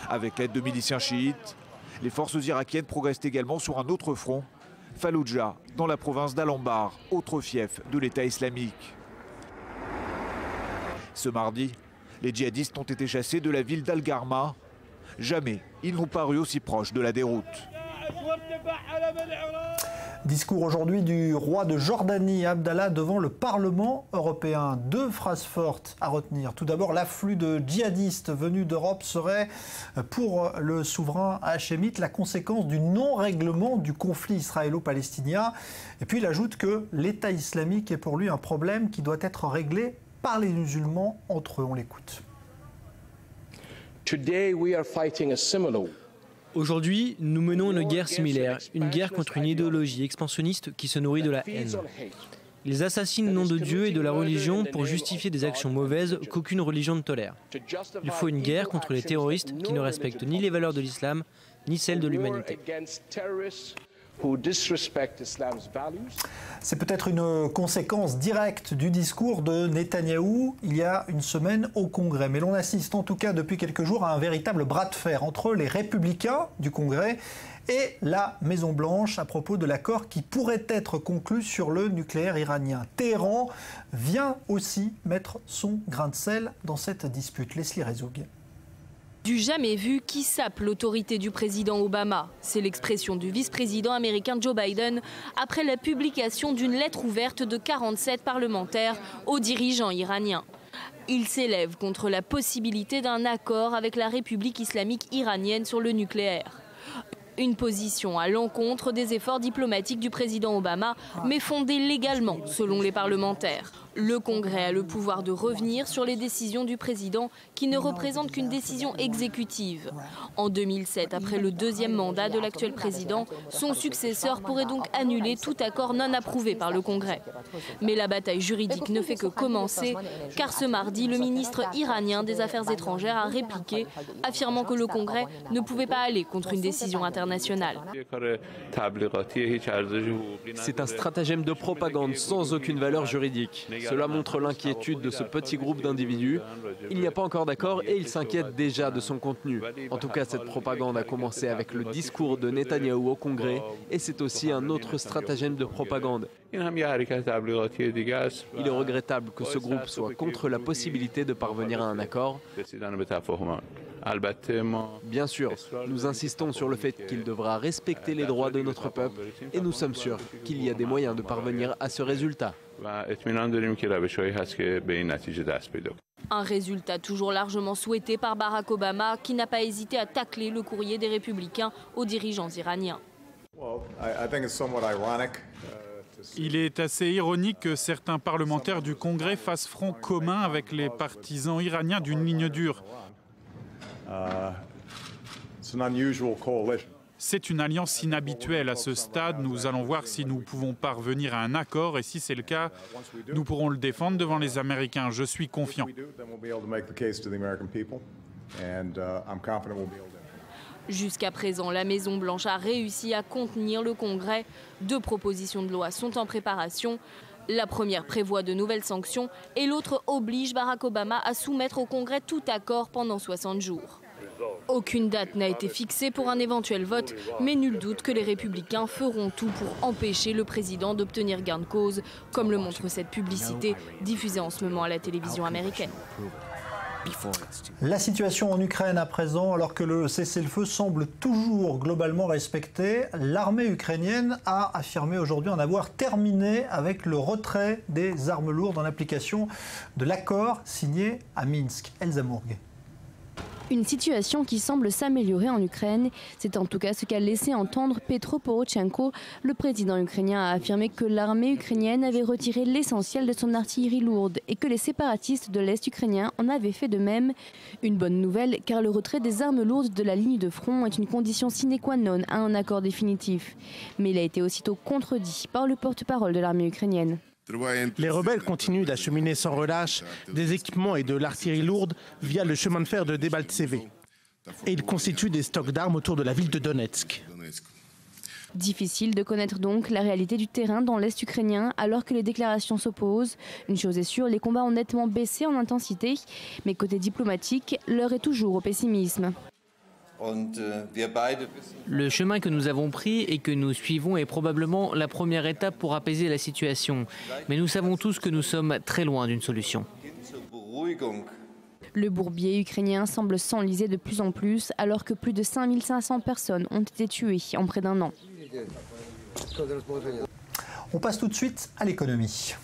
Avec l'aide de miliciens chiites, les forces irakiennes progressent également sur un autre front, Fallujah, dans la province d'Al-Anbar, autre fief de l'État islamique. Ce mardi, les djihadistes ont été chassés de la ville d'Al-Gharma. Jamais ils n'ont paru aussi proches de la déroute. Discours aujourd'hui du roi de Jordanie, Abdallah, devant le Parlement européen. 2 phrases fortes à retenir. Tout d'abord, l'afflux de djihadistes venus d'Europe serait, pour le souverain hachémite, la conséquence du non-règlement du conflit israélo-palestinien. Et puis, il ajoute que l'État islamique est pour lui un problème qui doit être réglé par les musulmans entre eux. On l'écoute. Aujourd'hui, nous menons une guerre similaire, une guerre contre une idéologie expansionniste qui se nourrit de la haine. Ils assassinent le nom de Dieu et de la religion pour justifier des actions mauvaises qu'aucune religion ne tolère. Il faut une guerre contre les terroristes qui ne respectent ni les valeurs de l'islam, ni celles de l'humanité. C'est peut-être une conséquence directe du discours de Netanyahou il y a une semaine au Congrès. Mais l'on assiste en tout cas depuis quelques jours à un véritable bras de fer entre les républicains du Congrès et la Maison-Blanche à propos de l'accord qui pourrait être conclu sur le nucléaire iranien. Téhéran vient aussi mettre son grain de sel dans cette dispute. Leslie Rezoug. Du jamais vu qui sape l'autorité du président Obama. C'est l'expression du vice-président américain Joe Biden après la publication d'une lettre ouverte de 47 parlementaires aux dirigeants iraniens. Il s'élève contre la possibilité d'un accord avec la République islamique iranienne sur le nucléaire. Une position à l'encontre des efforts diplomatiques du président Obama, mais fondée légalement, selon les parlementaires. Le Congrès a le pouvoir de revenir sur les décisions du président qui ne représentent qu'une décision exécutive. En 2007, après le 2e mandat de l'actuel président, son successeur pourrait donc annuler tout accord non approuvé par le Congrès. Mais la bataille juridique ne fait que commencer, car ce mardi, le ministre iranien des Affaires étrangères a répliqué, affirmant que le Congrès ne pouvait pas aller contre une décision internationale. C'est un stratagème de propagande sans aucune valeur juridique. Cela montre l'inquiétude de ce petit groupe d'individus. Il n'y a pas encore d'accord et ils s'inquiètent déjà de son contenu. En tout cas, cette propagande a commencé avec le discours de Netanyahou au Congrès et c'est aussi un autre stratagème de propagande. Il est regrettable que ce groupe soit contre la possibilité de parvenir à un accord. Bien sûr, nous insistons sur le fait qu'il devra respecter les droits de notre peuple et nous sommes sûrs qu'il y a des moyens de parvenir à ce résultat. Un résultat toujours largement souhaité par Barack Obama, qui n'a pas hésité à tacler le courrier des républicains aux dirigeants iraniens. Il est assez ironique que certains parlementaires du Congrès fassent front commun avec les partisans iraniens d'une ligne dure. C'est une alliance inhabituelle à ce stade. Nous allons voir si nous pouvons parvenir à un accord et si c'est le cas, nous pourrons le défendre devant les Américains. Je suis confiant. Jusqu'à présent, la Maison-Blanche a réussi à contenir le Congrès. 2 propositions de loi sont en préparation. La première prévoit de nouvelles sanctions et l'autre oblige Barack Obama à soumettre au Congrès tout accord pendant 60 jours. Aucune date n'a été fixée pour un éventuel vote, mais nul doute que les républicains feront tout pour empêcher le président d'obtenir gain de cause, comme le montre cette publicité diffusée en ce moment à la télévision américaine. La situation en Ukraine à présent, alors que le cessez-le-feu semble toujours globalement respecté, l'armée ukrainienne a affirmé aujourd'hui en avoir terminé avec le retrait des armes lourdes en application de l'accord signé à Minsk. Elsa Mourgue. Une situation qui semble s'améliorer en Ukraine. C'est en tout cas ce qu'a laissé entendre Petro Poroshenko. Le président ukrainien a affirmé que l'armée ukrainienne avait retiré l'essentiel de son artillerie lourde et que les séparatistes de l'Est ukrainien en avaient fait de même. Une bonne nouvelle car le retrait des armes lourdes de la ligne de front est une condition sine qua non à un accord définitif. Mais il a été aussitôt contredit par le porte-parole de l'armée ukrainienne. Les rebelles continuent d'acheminer sans relâche des équipements et de l'artillerie lourde via le chemin de fer de Debaltseve. Et ils constituent des stocks d'armes autour de la ville de Donetsk. Difficile de connaître donc la réalité du terrain dans l'Est ukrainien alors que les déclarations s'opposent. Une chose est sûre, les combats ont nettement baissé en intensité. Mais côté diplomatique, l'heure est toujours au pessimisme. Le chemin que nous avons pris et que nous suivons est probablement la première étape pour apaiser la situation. Mais nous savons tous que nous sommes très loin d'une solution. Le bourbier ukrainien semble s'enliser de plus en plus alors que plus de 5500 personnes ont été tuées en près d'un an. On passe tout de suite à l'économie.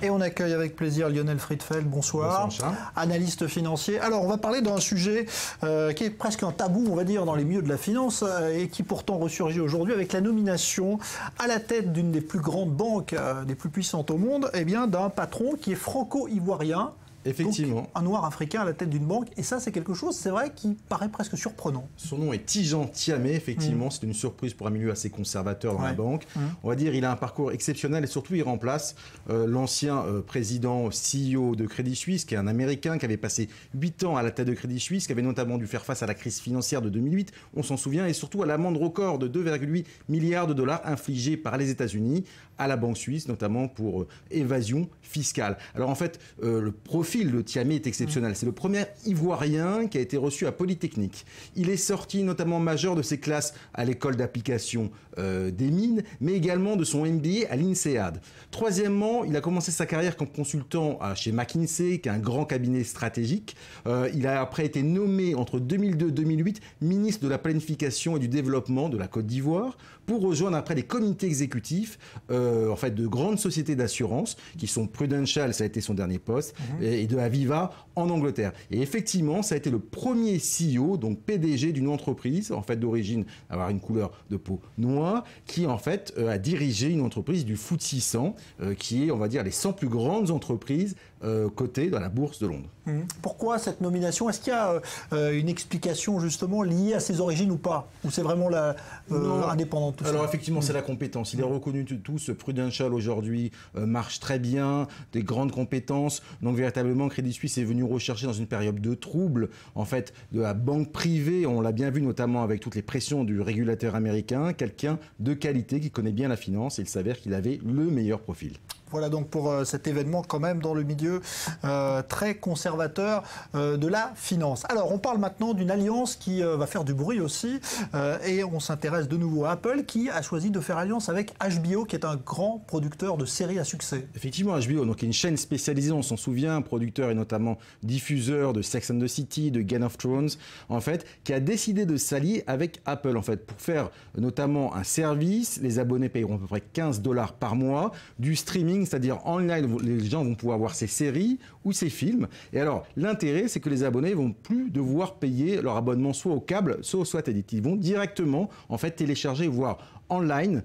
Et on accueille avec plaisir Lionel Friedfeld, bonsoir. Bonsoir, Analyste financier. Alors on va parler d'un sujet qui est presque un tabou, on va dire, dans les milieux de la finance et qui pourtant ressurgit aujourd'hui avec la nomination à la tête d'une des plus grandes banques, des plus puissantes au monde, eh bien d'un patron qui est franco-ivoirien. Effectivement. Donc, un noir africain à la tête d'une banque. Et ça, c'est quelque chose, c'est vrai, qui paraît presque surprenant. Son nom est Tidjane Thiamé, effectivement. C'est une surprise pour un milieu assez conservateur dans la banque. On va dire il a un parcours exceptionnel et surtout, il remplace l'ancien président CEO de Crédit Suisse, qui est un Américain, qui avait passé 8 ans à la tête de Crédit Suisse, qui avait notamment dû faire face à la crise financière de 2008, on s'en souvient, et surtout à l'amende record de 2,8 milliards de dollars infligée par les États-Unis à la Banque suisse, notamment pour évasion fiscale. Alors en fait, le profil de Thiamé est exceptionnel. C'est le premier Ivoirien qui a été reçu à Polytechnique. Il est sorti notamment majeur de ses classes à l'école d'application des mines, mais également de son MBA à l'INSEAD. Troisièmement, il a commencé sa carrière comme consultant chez McKinsey, qui est un grand cabinet stratégique. Il a après été nommé entre 2002 et 2008 ministre de la planification et du développement de la Côte d'Ivoire, pour rejoindre après les comités exécutifs en fait, de grandes sociétés d'assurance qui sont Prudential, ça a été son dernier poste, et de Aviva en Angleterre. Et effectivement, ça a été le premier CEO, donc PDG d'une entreprise, en fait d'origine, avoir une couleur de peau noire, qui en fait a dirigé une entreprise du FTSE 100, qui est, on va dire, les 100 plus grandes entreprises cotées dans la bourse de Londres. Pourquoi cette nomination? Est-ce qu'il y a une explication justement liée à ses origines ou pas? Ou c'est vraiment indépendant tout ça? Alors effectivement, c'est la compétence. Il est reconnu tous. Prudential aujourd'hui marche très bien, des grandes compétences. Donc véritablement, Crédit Suisse est venu rechercher dans une période de trouble, en fait, de la banque privée. On l'a bien vu notamment avec toutes les pressions du régulateur américain, quelqu'un de qualité qui connaît bien la finance, et il s'avère qu'il avait le meilleur profil. Voilà donc pour cet événement quand même dans le milieu très conservateur de la finance. Alors on parle maintenant d'une alliance qui va faire du bruit aussi et on s'intéresse de nouveau à Apple qui a choisi de faire alliance avec HBO qui est un grand producteur de séries à succès. Effectivement, HBO, donc une chaîne spécialisée, on s'en souvient, producteur et notamment diffuseur de Sex and the City, de Game of Thrones, en fait, qui a décidé de s'allier avec Apple en fait pour faire notamment un service. Les abonnés payeront à peu près $15 par mois, du streaming, c'est-à-dire en ligne, les gens vont pouvoir voir ces séries ou ces films. Et alors, l'intérêt, c'est que les abonnés vont plus devoir payer leur abonnement soit au câble, soit au satellite. Ils vont directement, en fait, télécharger, voir online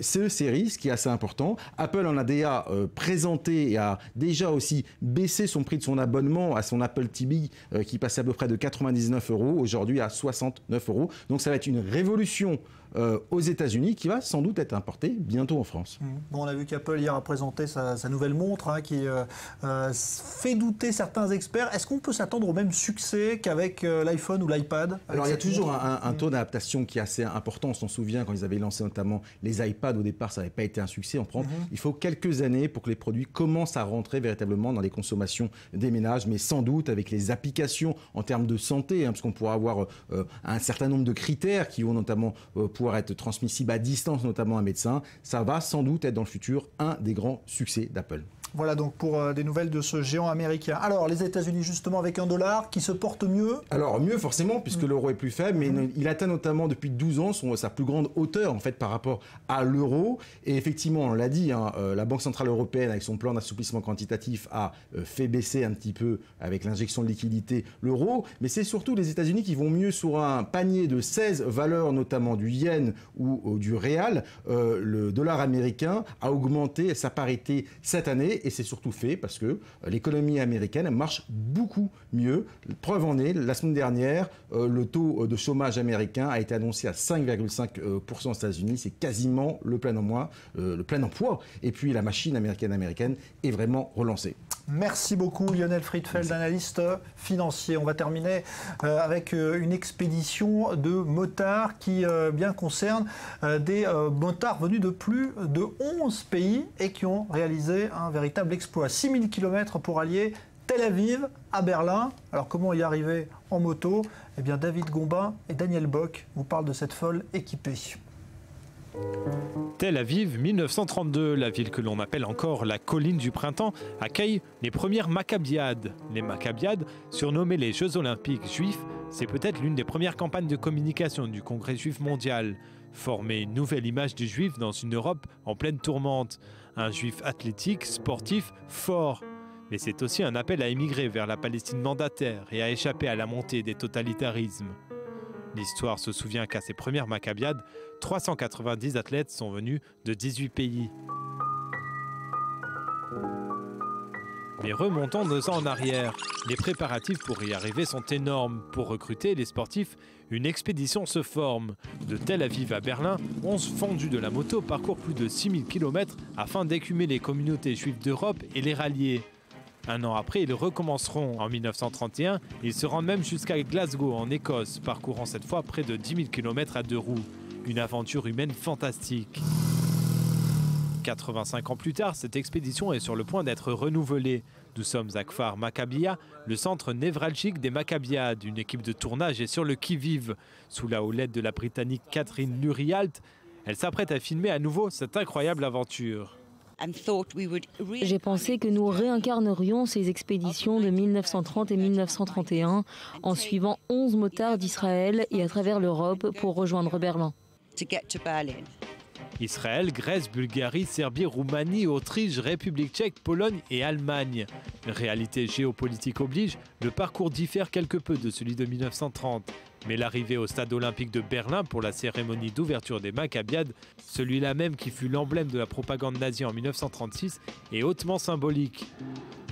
ces séries, ce qui est assez important. Apple en a déjà présenté et a déjà aussi baissé son prix de son abonnement à son Apple TV qui passait à peu près de 99 € aujourd'hui à 69 €. Donc ça va être une révolution aux États-Unis qui va sans doute être importée bientôt en France. Bon, on a vu qu'Apple hier a présenté sa nouvelle montre qui fait douter certains experts. Est-ce qu'on peut s'attendre au même succès qu'avec l'iPhone ou l'iPad? Alors il y a toujours un taux d'adaptation qui est assez important. On s'en souvient quand ils avaient lancé notamment les iPads, au départ ça n'avait pas été un succès. Il faut quelques années pour que les produits commencent à rentrer véritablement dans les consommations des ménages, mais sans doute avec les applications en termes de santé, parce qu'on pourra avoir un certain nombre de critères qui vont notamment pouvoir être transmissibles à distance, notamment à un médecin. Ça va sans doute être dans le futur un des grands succès d'Apple. Voilà donc pour des nouvelles de ce géant américain. Alors les États-Unis justement avec $1 qui se porte mieux? Alors mieux forcément puisque l'euro est plus faible, mais il atteint notamment depuis 12 ans sa plus grande hauteur en fait par rapport à l'euro. Et effectivement, on l'a dit, la Banque Centrale Européenne avec son plan d'assouplissement quantitatif a fait baisser un petit peu avec l'injection de liquidité l'euro. Mais c'est surtout les États-Unis qui vont mieux sur un panier de 16 valeurs, notamment du yen ou du réal. Le dollar américain a augmenté sa parité cette année. Et c'est surtout fait parce que l'économie américaine marche beaucoup mieux. Preuve en est, la semaine dernière, le taux de chômage américain a été annoncé à 5,5% aux États-Unis. C'est quasiment le plein emploi. Et puis la machine américaine est vraiment relancée. Merci beaucoup Lionel Friedfeld, analyste financier. On va terminer avec une expédition de motards qui bien concerne des motards venus de plus de 11 pays et qui ont réalisé un véritable exploit. 6000 km pour allier Tel Aviv à Berlin. Alors comment y arriver en moto? Eh bien David Gombin et Daniel Bock vous parlent de cette folle équipée. Tel Aviv, 1932, la ville que l'on appelle encore la colline du printemps, accueille les premières Maccabiades. Les Maccabiades, surnommées les Jeux Olympiques juifs, c'est peut-être l'une des premières campagnes de communication du Congrès juif mondial. Former une nouvelle image du juif dans une Europe en pleine tourmente. Un juif athlétique, sportif, fort. Mais c'est aussi un appel à émigrer vers la Palestine mandataire et à échapper à la montée des totalitarismes. L'histoire se souvient qu'à ses premières Maccabiades, 390 athlètes sont venus de 18 pays. Mais remontons 2 ans en arrière. Les préparatifs pour y arriver sont énormes. Pour recruter les sportifs, une expédition se forme. De Tel Aviv à Berlin, 11 fondus de la moto parcourent plus de 6000 km afin d'écumer les communautés juives d'Europe et les rallier. Un an après, ils recommenceront. En 1931, ils se rendent même jusqu'à Glasgow, en Écosse, parcourant cette fois près de 10 000 km à 2 roues. Une aventure humaine fantastique. 85 ans plus tard, cette expédition est sur le point d'être renouvelée. Nous sommes à Kfar Maccabia, le centre névralgique des Maccabiades. Une équipe de tournage est sur le qui-vive. Sous la houlette de la Britannique Catherine Lurialt, elle s'apprête à filmer à nouveau cette incroyable aventure. J'ai pensé que nous réincarnerions ces expéditions de 1930 et 1931 en suivant 11 motards d'Israël et à travers l'Europe pour rejoindre Berlin. Israël, Grèce, Bulgarie, Serbie, Roumanie, Autriche, République tchèque, Pologne et Allemagne. Réalité géopolitique oblige, le parcours diffère quelque peu de celui de 1930. Mais l'arrivée au stade olympique de Berlin pour la cérémonie d'ouverture des Maccabiades, celui-là même qui fut l'emblème de la propagande nazie en 1936, est hautement symbolique.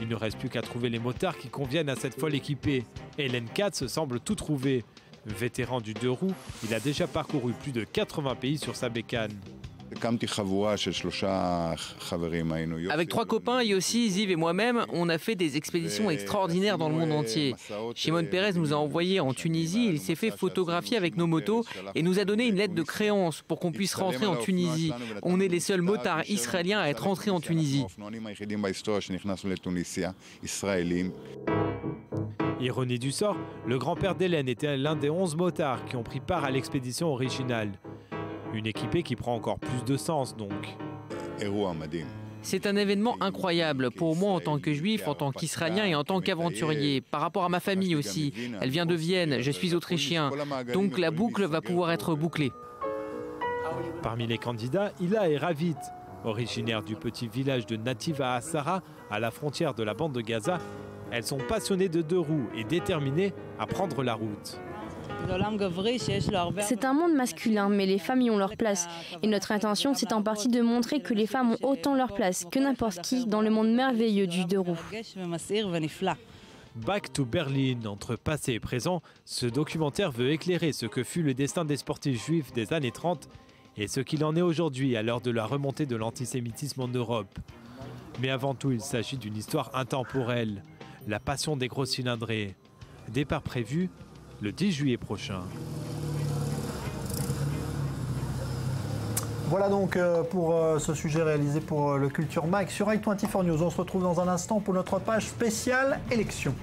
Il ne reste plus qu'à trouver les motards qui conviennent à cette folle équipée. Hélène Katz semble tout trouver. Vétéran du 2 roues, il a déjà parcouru plus de 80 pays sur sa bécane. Avec 3 copains, Yossi, Ziv et moi-même, on a fait des expéditions extraordinaires dans le monde entier. Shimon Peres nous a envoyés en Tunisie, il s'est fait photographier avec nos motos et nous a donné une lettre de créance pour qu'on puisse rentrer en Tunisie. On est les seuls motards israéliens à être rentrés en Tunisie. Ironie du sort, le grand-père d'Hélène était l'un des 11 motards qui ont pris part à l'expédition originale. Une équipée qui prend encore plus de sens donc. C'est un événement incroyable pour moi en tant que juif, en tant qu'israélien et en tant qu'aventurier. Par rapport à ma famille aussi. Elle vient de Vienne, je suis autrichien. Donc la boucle va pouvoir être bouclée. Parmi les candidats, Hila et Ravit. Originaires du petit village de Nativa Asara, à la frontière de la bande de Gaza, elles sont passionnées de 2 roues et déterminées à prendre la route. C'est un monde masculin, mais les femmes y ont leur place. Et notre intention, c'est en partie de montrer que les femmes ont autant leur place que n'importe qui dans le monde merveilleux du 2 roues. Back to Berlin, entre passé et présent, ce documentaire veut éclairer ce que fut le destin des sportifs juifs des années 30 et ce qu'il en est aujourd'hui à l'heure de la remontée de l'antisémitisme en Europe. Mais avant tout, il s'agit d'une histoire intemporelle, la passion des gros cylindrés. Départ prévu le 10 juillet prochain. Voilà donc pour ce sujet réalisé pour le Culture Mag sur i24 News. On se retrouve dans un instant pour notre page spéciale élection.